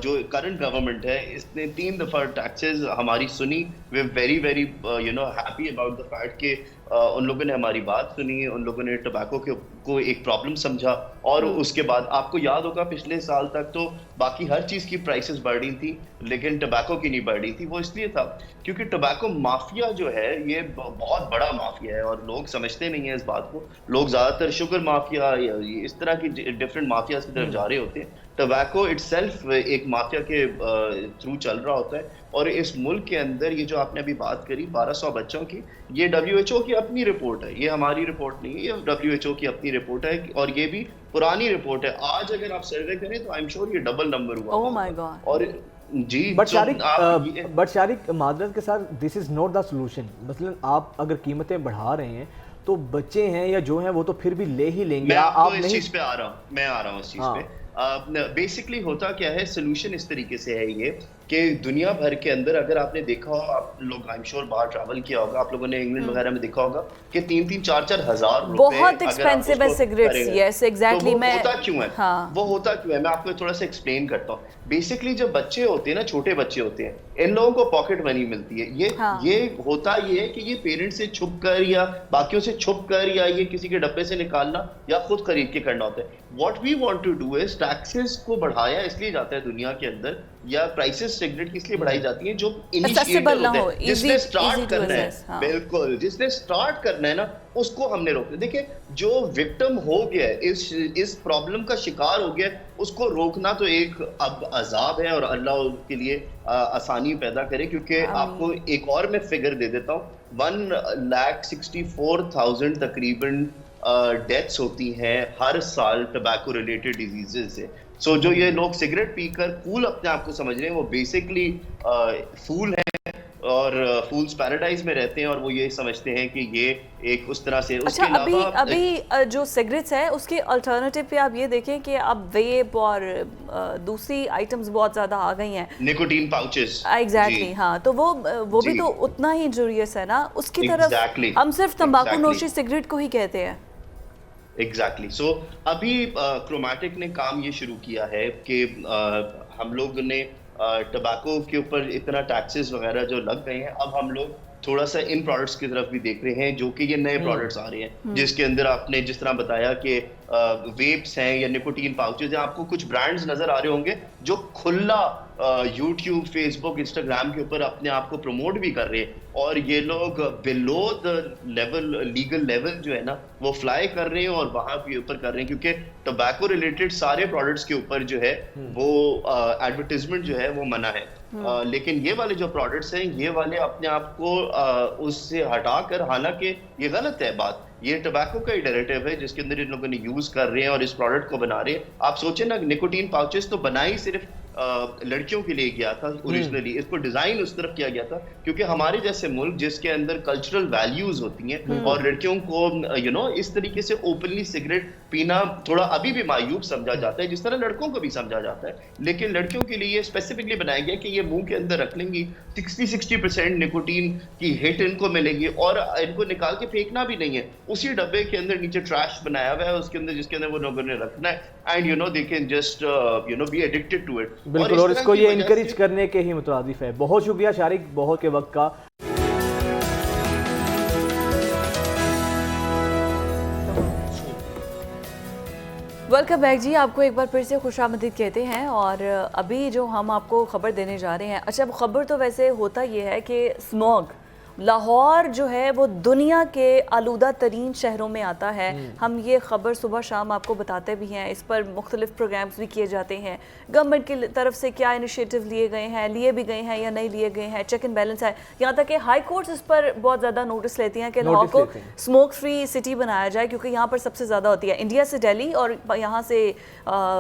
جو کرنٹ گورنمنٹ ہے اس نے 3 دفعہ ٹیکسز ہماری سنی. We are very very happy about the fact کہ ان لوگوں نے ہماری بات سنی، ان لوگوں نے ٹبیکو کو ایک پرابلم سمجھا. اور اس کے بعد آپ کو یاد ہوگا پچھلے سال تک تو باقی ہر چیز کی پرائسز بڑھ رہی تھی لیکن ٹبیکو کی نہیں بڑھ رہی تھی. وہ اس لیے تھا کیونکہ ٹبیکو مافیا جو ہے یہ بہت بڑا مافیا ہے اور لوگ سمجھتے نہیں ہیں اس بات کو. لوگ زیادہ تر شوگر مافیا اس طرح کی ڈفرینٹ مافیاز کی طرف جا رہے ہوتے ہیں. ٹبیکو اٹ سیلف ایک مافیا کے تھرو چل رہا ہوتا ہے. اور اس ملک کے اندر یہ جو آپ نے ابھی بات کری 1200 بچوں کی، یہ WHO کی اپنی رپورٹ ہے، یہ ہماری رپورٹ نہیں ہے، یہ WHO کی اپنی رپورٹ ہے اور یہ بھی پرانی رپورٹ ہے. آج اگر آپ سروے کریں تو آئی ایم شیور یہ ڈبل نمبر ہوا. Oh my God. اور جی بٹ شارق معذرت کے ساتھ دس از ناٹ دا سولوشن. مثلا آپ اگر قیمتیں بڑھا رہے ہیں تو بچے ہیں یا جو ہیں وہ تو پھر بھی لے ہی لیں گے. میں آپ کو اس نہیں چیز پہ آ رہا ہوں, میں آ رہا ہوں اس چیز پہ. بیسکلی ہوتا کیا ہے, سولوشن اس طریقے سے ہے یہ کہ دنیا بھر کے اندر اگر آپ نے دیکھا ہو, آپ لوگ آئی ایم شیور باہر ٹریول کیا ہوگا, آپ لوگوں نے انگلینڈ وغیرہ میں دیکھا ہوگا کہ 3-4 ہزار روپے بہت ایکسپینسو ہے سگریٹس. Yes exactly. وہ ہوتا کیوں ہے, وہ ہوتا کیوں ہے, میں آپ کو تھوڑا سا ایکسپلین کرتا ہوں. بیسکلی جب بچے ہوتے ہیں نا, چھوٹے بچے ہوتے ہیں, ان لوگوں کو پاکٹ منی ملتی ہے. یہ ہوتا یہ ہے کہ یہ پیرنٹ سے چھپ کر یا باقیوں سے چھپ کر یا یہ کسی کے ڈبے سے نکالنا یا خود خرید کے کرنا ہوتا ہے. What we want to do is taxes کو بڑھایا اس لیے جاتا ہے دنیا کے اندر, یا پرائسز سگریٹ کی اس لیے بڑھائی جاتی ہیں جو انیشیٹر ہوتے ہیں, جس نے سٹارٹ کرنا ہے. بالکل, جس نے سٹارٹ کرنا ہے نا, اس کو ہم نے روکنا. دیکھیں جو وکٹم ہو گیا ہے, اس پرابلم کا شکار ہو گیا ہے, اس کو روکنا تو ایک اب عذاب ہے, اور اللہ کے لیے آسانی پیدا کرے. کیونکہ آپ کو ایک اور میں فگر دے دیتا ہوں, 1,64,000 تقریباً ڈیتھس ہوتی ہیں ہر سال ٹبیکو ریلیٹڈ ڈیزیزز سے. سو جو یہ لوگ سگریٹ پی کر فول اپنے آپ کو سمجھ رہے ہیں, وہ بیسکلی فول ہیں اور فولز پیراڈائز میں رہتے ہیں, اور وہ یہ سمجھتے ہیں کہ یہ ایک اس طرح سے. اچھا, ابھی جو سگریٹس ہے اس کے الٹرنیٹو پہ آپ یہ دیکھیں کہ اب ویپ اور دوسری آئٹمز بہت زیادہ آ گئی ہیں, نکوٹین پاؤچز. ایگزیکٹلی, ہاں, تو وہ بھی تو اتنا ہی انجوریس ہے نا. اس کی طرف ہم صرف تمباکو نوشی سگریٹ کو ہی کہتے ہیں. ایگزیکٹلی. سو ابھی کرومیٹک نے کام یہ شروع کیا ہے کہ ہم لوگ نے ٹبیکو کے اوپر اتنا ٹیکسز وغیرہ جو لگ گئے ہیں, اب ہم لوگ تھوڑا سا ان پروڈکٹس کی طرف بھی دیکھ رہے ہیں, جو کہ یہ نئے پروڈکٹس آ رہے ہیں, جس کے اندر آپ نے جس طرح بتایا کہ ویپس ہیں یا نکوٹین پاؤچز ہیں. آپ کو کچھ برانڈز نظر آ رہے ہوں گے جو کھلا یوٹیوب, فیس بک, انسٹاگرام کے اوپر اپنے آپ کو پروموٹ بھی کر رہے ہیں, اور یہ لوگ بلو دا لیول, لیگل لیول جو ہے نا, وہ فلائی کر رہے ہیں اور وہاں کے اوپر کر رہے ہیں. کیونکہ ٹبیکو ریلیٹڈ سارے پروڈکٹس کے اوپر جو ہے وہ ایڈورٹیزمنٹ جو ہے وہ منع ہے. لیکن یہ والے جو پروڈکٹس ہیں, یہ والے اپنے آپ کو اس سے ہٹا کر, حالانکہ یہ غلط ہے بات, یہ ٹبیکو کا ہی ڈیریٹیو ہے جس کے اندر ان لوگوں نے یوز کر رہے ہیں اور اس پروڈکٹ کو بنا رہے ہیں. آپ سوچیں نا, نکوٹین پاؤچز تو بنا ہی صرف لڑکیوں کے لیے گیا تھا اوریجنلی, اس کو ڈیزائن اس طرف کیا گیا تھا کیونکہ ہمارے جیسے ملک جس کے اندر کلچرل ویلیوز ہوتی ہیں اور لڑکیوں کو اس طریقے سے اوپنلی سگریٹ پینا تھوڑا ابھی بھی معیوب سمجھا جاتا ہے, جس طرح لڑکوں کو بھی سمجھا جاتا ہے. لیکن لڑکیوں کے لیے اسپیسیفکلی بنایا گیا کہ یہ منہ کے اندر رکھ لیں گی, 60% نکوٹین کی ہٹ ان کو ملے گی, اور ان کو نکال کے پھینکنا بھی نہیں ہے. اسی ڈبے کے اندر نیچے ٹریش بنایا ہوا ہے اس کے اندر, جس کے اندر وہ لوگوں نے رکھنا ہے, and they can just be addicted to it. بالکل, اور اس کو یہ انکریج کرنے کے ہی مترادف ہے. بہت شکریہ شارق, بہت کے وقت کا. ویلکم بیک جی, آپ کو ایک بار پھر سے خوش آمدید کہتے ہیں. اور ابھی جو ہم آپ کو خبر دینے جا رہے ہیں, اچھا خبر تو ویسے ہوتا یہ ہے کہ اسموگ لاہور جو ہے وہ دنیا کے آلودہ ترین شہروں میں آتا ہے. ہم یہ خبر صبح شام آپ کو بتاتے بھی ہیں, اس پر مختلف پروگرامز بھی کیے جاتے ہیں. گورنمنٹ کی طرف سے کیا انیشیٹو لیے بھی گئے ہیں یا نہیں لیے گئے ہیں, چیک اینڈ بیلنس ہے. یہاں تک کہ ہائی کورٹس اس پر بہت زیادہ نوٹس لیتی ہیں کہ لاہور کو اسموک فری سٹی بنایا جائے, کیونکہ یہاں پر سب سے زیادہ ہوتی ہے. انڈیا سے دہلی اور یہاں سے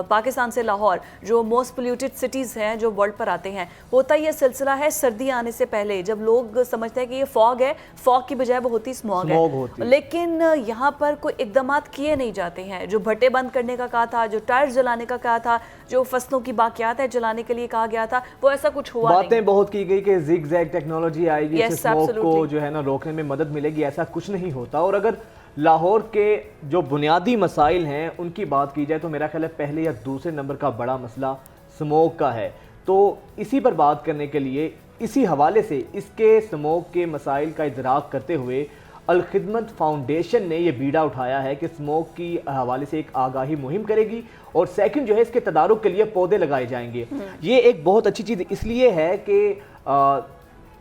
پاکستان سے لاہور جو موسٹ پولیوٹیڈ سٹیز ہیں جو ورلڈ پر آتے ہیں. ہوتا یہ سلسلہ ہے سردی آنے سے پہلے, جب لوگ سمجھتے ہیں کہ یہ فاگ ہے, فاگ کی بجائے وہ ہوتی اسموگ ہے. لیکن یہاں پر کوئی اقدامات کیے نہیں جاتے ہیں. جو بھٹے بند کرنے کا کہا تھا, جو ٹائر جلانے کا کہا تھا, جو فصلوں کی باقیات ہے جلانے کے لیے کہا گیا تھا, وہ ایسا کچھ ہوا نہیں. باتیں بہت کی گئی کہ زگ زیگ ٹیکنالوجی آئے گی, اسموگ کو جو ہے نا روکنے میں مدد ملے گی. ایسا کچھ نہیں ہوتا. اور اگر لاہور کے جو بنیادی مسائل ہیں ان کی بات کی جائے تو میرا خیال ہے پہلے یا دوسرے نمبر کا بڑا مسئلہ اسموگ کا ہے. تو اسی پر بات کرنے کے لیے, اسی حوالے سے اس کے اسموگ کے مسائل کا ادراک کرتے ہوئے الخدمت فاؤنڈیشن نے یہ بیڑا اٹھایا ہے کہ اسموگ کی حوالے سے ایک آگاہی مہم کرے گی, اور سیکنڈ جو ہے اس کے تدارک کے لیے پودے لگائے جائیں گے. یہ ایک بہت اچھی چیز اس لیے ہے کہ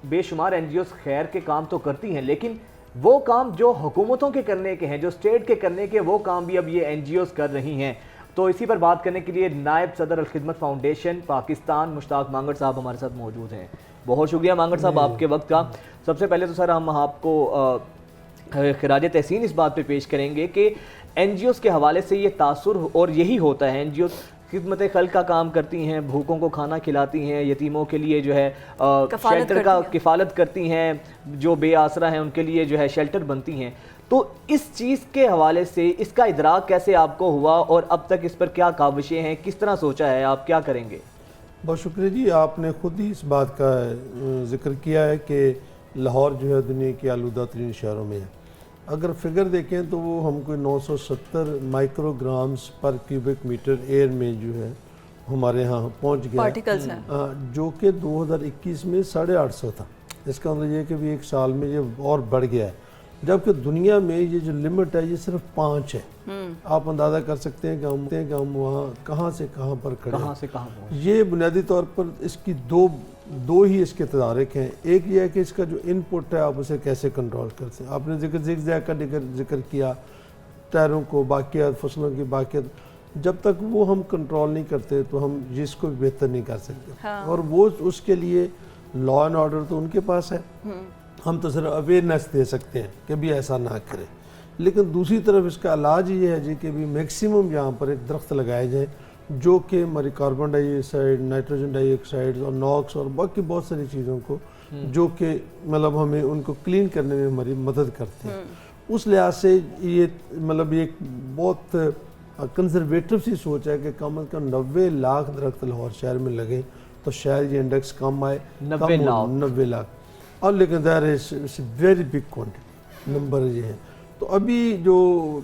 بے شمار این جی اوز خیر کے کام تو کرتی ہیں, لیکن وہ کام جو حکومتوں کے کرنے کے ہیں, جو اسٹیٹ کے کرنے کے, وہ کام بھی اب یہ این جی اوز کر رہی ہیں. تو اسی پر بات کرنے کے لیے نائب صدر الخدمت فاؤنڈیشن پاکستان مشتاق مانگڑ صاحب ہمارے ساتھ موجود ہیں. بہت شکریہ مانگڑ صاحب آپ کے وقت کا. سب سے پہلے تو سر ہم آپ کو خراج تحسین اس بات پہ پیش کریں گے کہ این جی اوز کے حوالے سے یہ تاثر, اور یہی ہوتا ہے این جی اوز خدمت خلق کا کام کرتی ہیں, بھوکوں کو کھانا کھلاتی ہیں, یتیموں کے لیے جو ہے شیلٹر کا کفالت کرتی ہیں, جو بے آسرا ہیں ان کے لیے جو ہے شیلٹر بنتی ہیں. تو اس چیز کے حوالے سے اس کا ادراک کیسے آپ کو ہوا اور اب تک اس پر کیا کاوشیں ہیں, کس طرح سوچا ہے, آپ کیا کریں گے؟ بہت شکریہ جی, آپ نے خود ہی اس بات کا ذکر کیا ہے کہ لاہور جو ہے دنیا کے آلودہ ترین شہروں میں ہے. اگر فگر دیکھیں تو وہ ہم کو 970 مائکرو گرامز پر کیوبک میٹر ایئر میں جو ہے ہمارے ہاں پہنچ گیا پارٹیکلز ہیں, جو کہ 2021 میں 850 تھا. اس کا مطلب یہ کہ بھی ایک سال میں یہ اور بڑھ گیا ہے, جبکہ دنیا میں یہ جو لمٹ ہے یہ صرف 5 ہے. آپ اندازہ کر سکتے ہیں کہ ہم وہاں کہاں سے کہاں پر کھڑے ہیں. یہ بنیادی طور پر اس کی دو ہی اس کے تدارک ہیں. ایک یہ ہے کہ اس کا جو ان پٹ ہے آپ اسے کیسے کنٹرول کرتے ہیں. آپ نے زگزیگ کا ذکر کیا, ٹائروں کو, باقیات, فصلوں کی باقیات, جب تک وہ ہم کنٹرول نہیں کرتے تو ہم اس کو بہتر نہیں کر سکتے. اور وہ اس کے لیے لا اینڈ آرڈر تو ان کے پاس ہے, ہم تو صرف اویئرنیس دے سکتے ہیں کہ بھی ایسا نہ کرے. لیکن دوسری طرف اس کا علاج یہ ہے جی کہ بھی میکسیمم یہاں پر ایک درخت لگائے جائیں جو کہ ہماری کاربن ڈائی آکسائڈ, نائٹروجن ڈائی آکسائڈ اور ناکس اور باقی بہت ساری چیزوں کو جو کہ مطلب ہمیں ان کو کلین کرنے میں ہماری مدد کرتے ہیں. اس لحاظ سے یہ مطلب یہ بہت کنزرویٹو سی سوچ ہے کہ کم از کم 90 لاکھ درخت لاہور شہر میں لگیں تو شاید یہ انڈیکس کم آئے. 90 لاکھ, اور لیکن there is very big quantity number یہ ہے. تو ابھی جو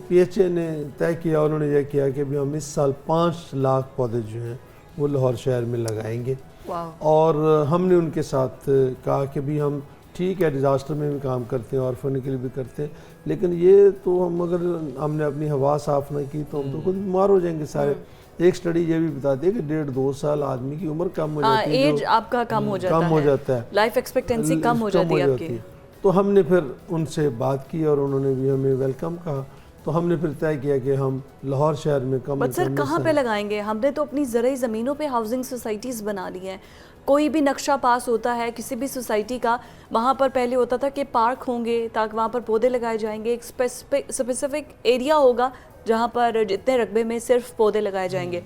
پی ایچ اے نے طے کیا, انہوں نے یہ کیا کہ بھی ہم اس سال 5 لاکھ پودے جو ہیں وہ لاہور شہر میں لگائیں گے. اور ہم نے ان کے ساتھ کہا کہ بھی ہم ٹھیک ہے ڈیزاسٹر میں بھی کام کرتے ہیں اور فن کے لیے بھی کرتے ہیں, لیکن یہ تو ہم اگر ہم نے اپنی ہوا صاف نہ کی تو ہم تو خود بیمار ہو جائیں گے سارے. ایک سٹڈی یہ بھی بتاتی ہے کہ 1.5-2 سال آدمی کی عمر کم ہو جاتی ہے, ایج آپ کا کم ہو جاتا ہے, لائف ایکسپیکٹنسی کم ہو جاتی ہے آپ کی. تو ہم نے پھر ان سے بات کی اور انہوں نے بھی ہمیں ویلکم کہا. تو ہم نے پھر طے کیا کہ ہم لاہور شہر میں کم بٹ سر کہاں پہ لگائیں گے؟ ہم نے تو اپنی زرعی زمینوں پہ ہاؤسنگ سوسائٹیز بنا لی ہیں. کوئی بھی نقشہ پاس ہوتا ہے کسی بھی سوسائٹی کا, وہاں پر پہلے ہوتا تھا کہ پارک ہوں گے تاکہ وہاں پر پودے لگائے جائیں گے, ایک اسپیسیفک ایریا ہوگا جہاں پر جتنے رقبے میں صرف پودے لگائے جائیں گے.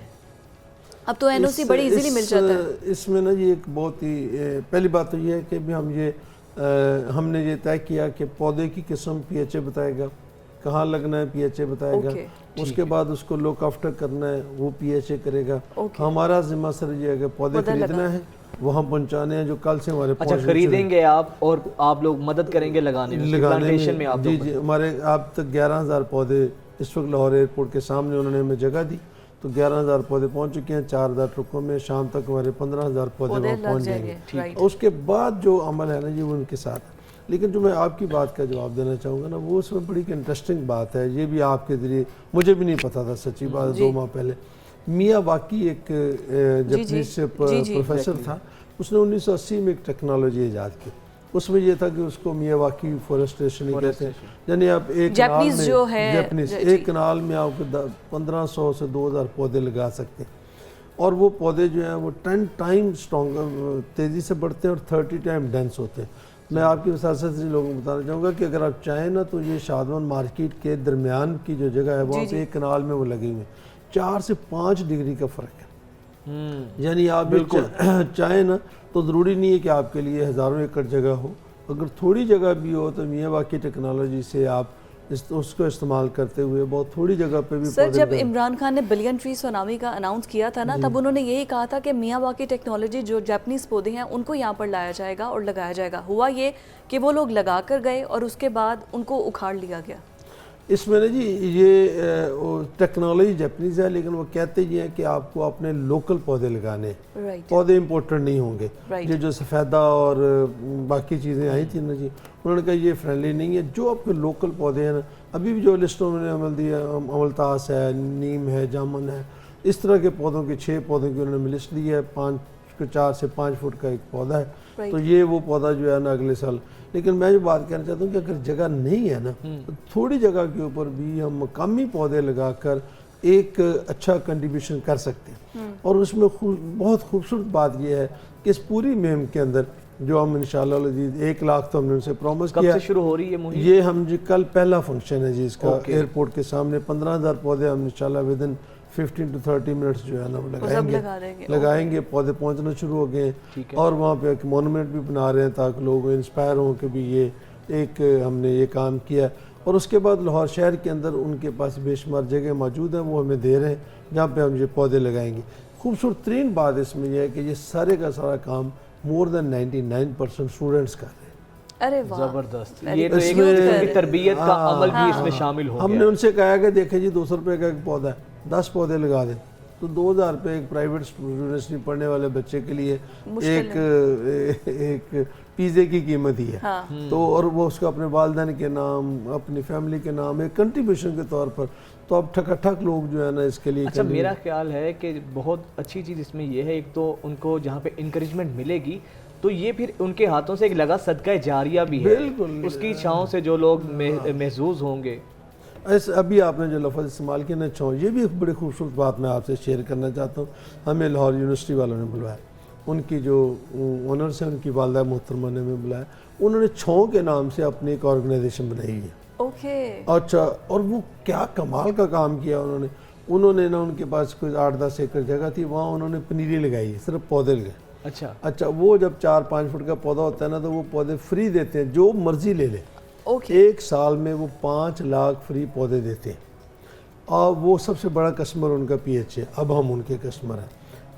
اب تو این او سی بڑی ایزیلی مل جاتا ہے. اس میں نا یہ ایک بہت ہی پہلی بات تو یہ ہے کہ بھی ہم نے یہ طے کیا کہ پودے کی قسم پی ایچ اے بتائے گا, کہاں لگنا ہے پی ایچ اے بتائے گا, اس کے بعد اس کو لک آفٹر کرنا ہے وہ پی ایچ اے کرے گا. ہمارا ذمہ سر یہ ہے کہ پودے خریدنا ہے, وہاں پہنچانے ہیں جو کل سے ہمارے اچھا خریدیں گے آپ اور آپ لوگ مدد کریں گے لگانے میں. جی جی, ہمارے آپ تک 11,000 پودے اس وقت لاہور ایئرپورٹ کے سامنے انہوں نے ہمیں جگہ دی تو 11,000 پودے پہنچ چکے ہیں. 4,000 ٹرکوں میں شام تک ہمارے 15,000 پودے وہاں پہنچ جائیں گے. اس کے بعد جو عمل ہے نا جی وہ ان کے ساتھ ہے. لیکن جو میں آپ کی بات کا جواب دینا چاہوں گا نا وہ اس میں بڑی انٹرسٹنگ بات ہے, یہ بھی آپ کے ذریعے مجھے بھی نہیں پتا تھا سچی بات. 2 ماہ پہلے میاں واقعی ایک جاپنیز پروفیسر تھا, اس نے 1980 میں ایک ٹیکنالوجی ایجاد کی. اس میں یہ تھا کہ اس کو میاں واقعی فورسٹریشن ہی کہتے ہیں. یعنی آپ ایک کنال میں آپ 1500 سے 2,000 پودے لگا سکتے ہیں, اور وہ پودے جو ہیں وہ 10 ٹائم اسٹرانگر تیزی سے بڑھتے ہیں اور 30 ٹائم ڈینس ہوتے ہیں. میں آپ کی وساطت سے لوگوں کو بتانا چاہوں گا کہ اگر آپ چاہیں نا تو یہ شادمان مارکیٹ کے درمیان کی جو جگہ ہے وہاں پہ ایک کنال میں وہ لگے ہوئے ہیں, 4 سے 5 ڈگری کا فرق ہے. یعنی آپ چاہیں نا تو ضروری نہیں ہے کہ آپ کے لیے ہزاروں ایکڑ جگہ ہو, اگر تھوڑی جگہ بھی ہو تو میاں واقعی ٹیکنالوجی سے آپ اس کو استعمال کرتے ہوئے بہت تھوڑی جگہ پہ بھی. سر جب عمران خان نے بلین ٹری سونامی کا اناؤنس کیا تھا نا تب انہوں نے یہی کہا تھا کہ میاں واقعی ٹیکنالوجی جو جاپنیز پودے ہیں ان کو یہاں پر لایا جائے گا اور لگایا جائے گا. ہوا یہ کہ وہ لوگ لگا کر گئے اور اس کے بعد ان کو اکھاڑ لیا گیا. اس میں نا جی یہ ٹیکنالوجی جاپنیز ہے, لیکن وہ کہتے یہ ہیں کہ آپ کو اپنے لوکل پودے لگانے, پودے امپورٹڈ نہیں ہوں گے. یہ جو سفیدہ اور باقی چیزیں آئی تھیں نا جی, انہوں نے کہا یہ فرینڈلی نہیں ہے. جو آپ کے لوکل پودے ہیں نا, ابھی بھی جو لسٹوں میں نے عمل دیا, املتاس ہے, نیم ہے, جامن ہے, اس طرح کے پودوں کے 6 پودوں کی انہوں نے لسٹ دی ہے. 4 سے 5 فٹ کا ایک پودا ہے, تو یہ وہ پودا جو ہے نا اگلے سال. لیکن میں جو بات کہنا چاہتا ہوں کہ اگر جگہ نہیں ہے نا تو تھوڑی جگہ کے اوپر بھی ہم مقامی پودے لگا کر ایک اچھا کنٹریبیوشن کر سکتے ہیں. اور اس میں بہت خوبصورت بات یہ ہے کہ اس پوری مہم کے اندر جو ہم انشاءاللہ 1 لاکھ تو ہم نے ان سے پرومس کیا. کب سے شروع ہو رہی ہے مہم؟ یہ ہم جی کل پہلا فنکشن ہے جی اس کا ایئرپورٹ کے سامنے. 15,000 پودے ہم انشاءاللہ ودن 15 to 30 منٹس جو ہے نا وہ لگا دیں گے. لگائیں گے. پودے پہنچنا شروع ہو گئے ہیں اور وہاں پہ ایک مونومنٹ بھی بنا رہے ہیں تاکہ لوگ انسپائر ہوں کہ بھی یہ ایک ہم نے یہ کام کیا. اور اس کے بعد لاہور شہر کے اندر ان کے پاس بے شمار جگہ موجود ہیں, وہ ہمیں دے رہے ہیں جہاں پہ ہم یہ پودے لگائیں گے. خوبصورت ترین بات اس میں یہ ہے کہ یہ سارے کا سارا کام مور دین 99% اسٹوڈنٹس کر رہے ہیں. ارے واہ زبردست. یہ تو ایک قسم کی تربیت کا عمل بھی اس میں شامل ہو گیا. ہم نے ان سے کہا کہ دیکھیں جی 200 روپے کا ایک پودا ہے, 10 پودے لگا دیں تو 2000 روپے ایک پرائیویٹ یونیورسٹی پڑھنے والے بچے کے لیے ایک پیزے کی قیمت ہی ہے. تو اور وہ اس کو اپنے والدین کے نام, اپنی فیملی کے نام ایک کنٹریبیوشن کے طور پر, تو اب ٹھک ٹھک لوگ جو ہے نا اس کے لیے. اچھا میرا خیال ہے کہ بہت اچھی چیز اس میں یہ ہے, ایک تو ان کو جہاں پہ انکریجمنٹ ملے گی تو یہ پھر ان کے ہاتھوں سے ایک لگا صدقہ جاریہ بھی ہے, اس کی چھاؤں سے جو لوگ محظوظ ہوں گے. ابھی آپ نے جو لفظ استعمال کیا نا چھاؤں, یہ بھی ایک بڑی خوبصورت بات میں آپ سے شیئر کرنا چاہتا ہوں. ہمیں لاہور یونیورسٹی والوں نے بلوایا, ان کی جو اونرس ہیں ان کی والدہ محترمہ نے ہمیں بلایا. انہوں نے چھاؤں کے نام سے اپنی ایک آرگنائزیشن بنائی ہے. اچھا, اور وہ کیا کمال کا کام کیا انہوں نے نا, ان کے پاس کوئی 8-10 ایکڑ جگہ تھی, وہاں انہوں نے پنیری لگائی ہے, صرف پودے لگائے. اچھا وہ جب 4-5 فٹ کا پودا ہوتا ہے نا تو وہ پودے فری دیتے ہیں, جو مرضی لے لے. ایک سال میں وہ 5 لاکھ فری پودے دیتے ہیں, اور وہ سب سے بڑا کسٹمر ان کا پی ایچ ہے. اب ہم ان کے کسٹمر ہیں,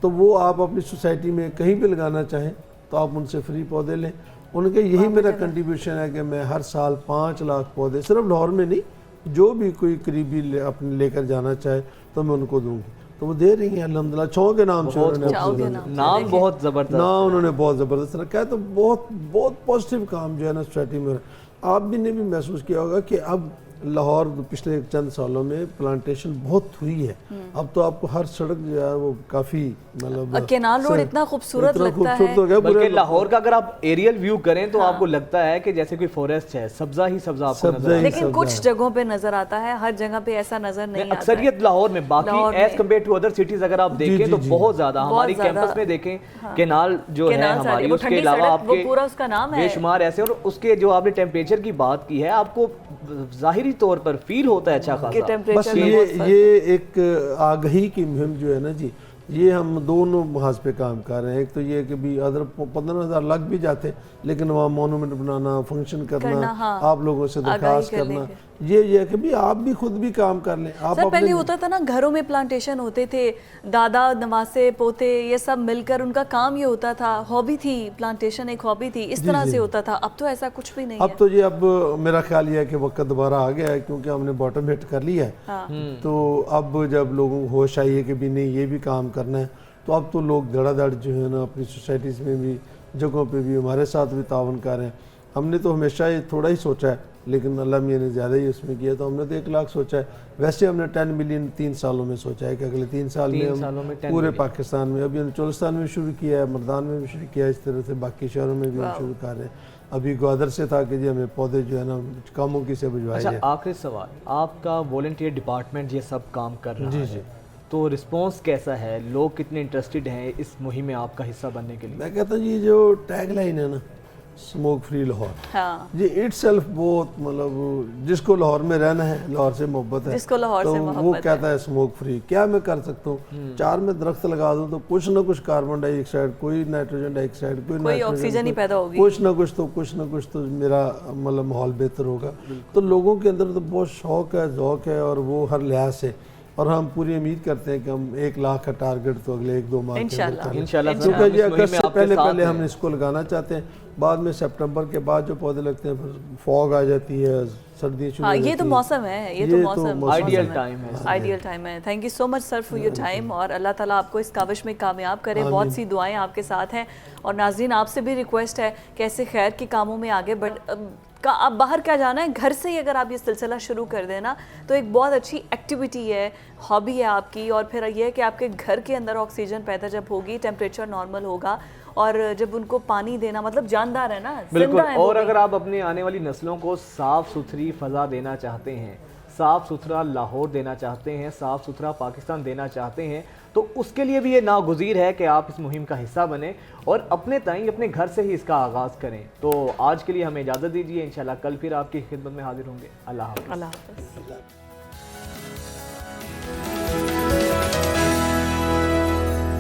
تو وہ آپ اپنی سوسائٹی میں کہیں بھی لگانا چاہیں تو آپ ان سے فری پودے لیں. ان کے یہی میرا کنٹریبیوشن ہے کہ میں ہر سال 5 لاکھ پودے, صرف لاہور میں نہیں, جو بھی کوئی قریبی اپنے لے کر جانا چاہے تو میں ان کو دوں گی. تو وہ دے رہی ہیں الحمدللہ. چھاؤں کے نام سے نام بہت زبردست, نام انہوں نے بہت زبردست رکھا ہے. تو بہت پازیٹیو کام جو ہے نا سوسائٹی میں. آپ بھی نے بھی محسوس کیا ہوگا کہ اب لاہور پچھلے چند سالوں میں پلانٹیشن بہت ہوئی ہے. اب تو آپ کو ہر سڑک جو ہے وہ کافی مطلب کینال روڈ اتنا خوبصورت لگتا ہے, بلکہ لاہور کا اگر آپ ایریل ویو کریں تو آپ کو لگتا ہے کہ جیسے کوئی فوریسٹ ہے, سبزہ ہی سبزہ آپ کو نظر آتا ہے. لیکن کچھ جگہوں پہ نظر آتا ہے, ہر جگہ پہ ایسا نظر نہیں آتا. اکثریت لاہور میں, باقی as compare to other cities اگر آپ دیکھیں تو بہت زیادہ. ہماری کیمپس میں دیکھیں کینال جو ہے ہماری, اس کے علاوہ آپ کے بے شمار ایسے, اور اس کے جو آپ نے ٹیمپریچر کی بات کی ہے, آپ کو ظاہری طور پر فیل ہوتا ہے اچھا خاصا. بس یہ ایک آگہی کی مہم جو ہے نا جی, یہ ہم دونوں محاذ پہ کام کر رہے ہیں. ایک تو یہ کہ بھی ادھر 15,000 لگ بھی جاتے, لیکن وہاں مونومنٹ بنانا, فنکشن کرنا, آپ لوگوں سے درخواست کرنا, یہ ہے کہ بھی آپ بھی خود بھی کام کر لیں. سر پہلے ہوتا تھا نا, گھروں میں پلانٹیشن ہوتے تھے, دادا نواسے پوتے یہ سب مل کر ان کا کام یہ ہوتا تھا, ہابی تھی پلانٹیشن, ایک ہابی تھی, اس طرح سے ہوتا تھا. اب تو ایسا کچھ بھی نہیں ہے. اب تو یہ اب میرا خیال یہ ہے کہ وقت دوبارہ آ گیا ہے, کیونکہ ہم نے باٹم ہٹ کر لیا ہے. تو اب جب لوگوں کو ہوش آئی ہے کہ بھی نہیں یہ بھی کام کرنا ہے, تو اب تو لوگ دھڑا دھڑ جو ہے نا اپنی سوسائٹیز میں بھی, جگہوں پہ بھی ہمارے ساتھ بھی تعاون کر رہے ہیں. ہم نے تو ہمیشہ یہ تھوڑا ہی سوچا ہے, لیکن اللہ میاں نے زیادہ ہی اس میں کیا. تو ہم نے تو 1 لاکھ سوچا ہے. ویسے ہم نے 10 ملین 3 سالوں میں سوچا ہے کہ اگلے 3 سال میں ہم پورے پاکستان میں, ابھی ہم چولستان میں شروع کیا ہے, مردان میں بھی شروع کیا ہے, اس طرح سے باقی شہروں میں بھی ہم شروع کر رہے ہیں. ابھی گوادر سے تھا کہ جی ہمیں پودے جو ہے نا کاموں کی سے بھجوائے جائے. آخری سوال, آپ کا والنٹیئر ڈپارٹمنٹ یہ سب کام کر رہا ہے, تو رسپانس کیسا ہے, لوگ کتنے انٹرسٹڈ ہیں اس مہم میں آپ کا حصہ بننے کے لیے؟ میں کہتا ہوں یہ جو ٹیگ لائن ہے نا, اسموک فری لاہور, یہ اٹ سیلف بہت مطلب, جس کو لاہور میں رہنا ہے, لاہور سے محبت ہے, تو وہ کہتا ہے اسموک فری. کیا میں کر سکتا ہوں, 4 میں درخت لگا دوں تو کچھ نہ کچھ کاربن ڈائی آکسائڈ, کوئی نائٹروجن ڈائی آکسائڈ, کوئی آکسیجن ہی پیدا ہوگی, کچھ نہ کچھ تو میرا مطلب ماحول بہتر ہوگا. تو لوگوں کے اندر تو بہت شوق ہے, ذوق ہے, اور وہ ہر لحاظ سے, اور ہم پوری امید کرتے ہیں کہ ہم 1 لاکھ کا ٹارگٹ تو اگلے 1-2 ماہ کے اندر انشاءاللہ, کیونکہ یہ اگست سے پہلے ہم اس کو لگانا چاہتے ہیں. بعد میں سپٹمبر کے بعد جو پودے لگتے ہیں, پھر فوگ آ جاتی ہے, سردی شروع ہو جاتی ہے. یہ تو موسم ہے, یہ تو موسم آئیڈیل ٹائم ہے, آئیڈیل ٹائم ہے. Thank you so much sir for your time, اور اللہ تعالیٰ آپ کو اس کاوش میں کامیاب کرے. بہت سی دعائیں آپ کے ساتھ ہیں, اور ناظرین آپ سے بھی ریکویسٹ ہے کہ ایسے خیر کے کاموں میں آگے آپ باہر کیا جانا ہے, گھر سے ہی اگر آپ یہ سلسلہ شروع کر دیں نا, تو ایک بہت اچھی ایکٹیویٹی ہے, ہابی ہے آپ کی. اور پھر یہ ہے کہ آپ کے گھر کے اندر آکسیجن پیدا جب ہوگی, ٹیمپریچر نارمل ہوگا, اور جب ان کو پانی دینا, مطلب جاندار ہے نا, بالکل. اور اگر آپ اپنے آنے والی نسلوں کو صاف ستھری فضا دینا چاہتے ہیں, صاف ستھرا لاہور دینا چاہتے ہیں, صاف ستھرا پاکستان دینا چاہتے ہیں, تو اس کے لیے بھی یہ ناگزیر ہے کہ آپ اس مہم کا حصہ بنیں اور اپنے تئیں اپنے گھر سے ہی اس کا آغاز کریں. تو آج کے لیے ہمیں اجازت دیجیے, انشاءاللہ کل پھر آپ کی خدمت میں حاضر ہوں گے. اللہ حافظ.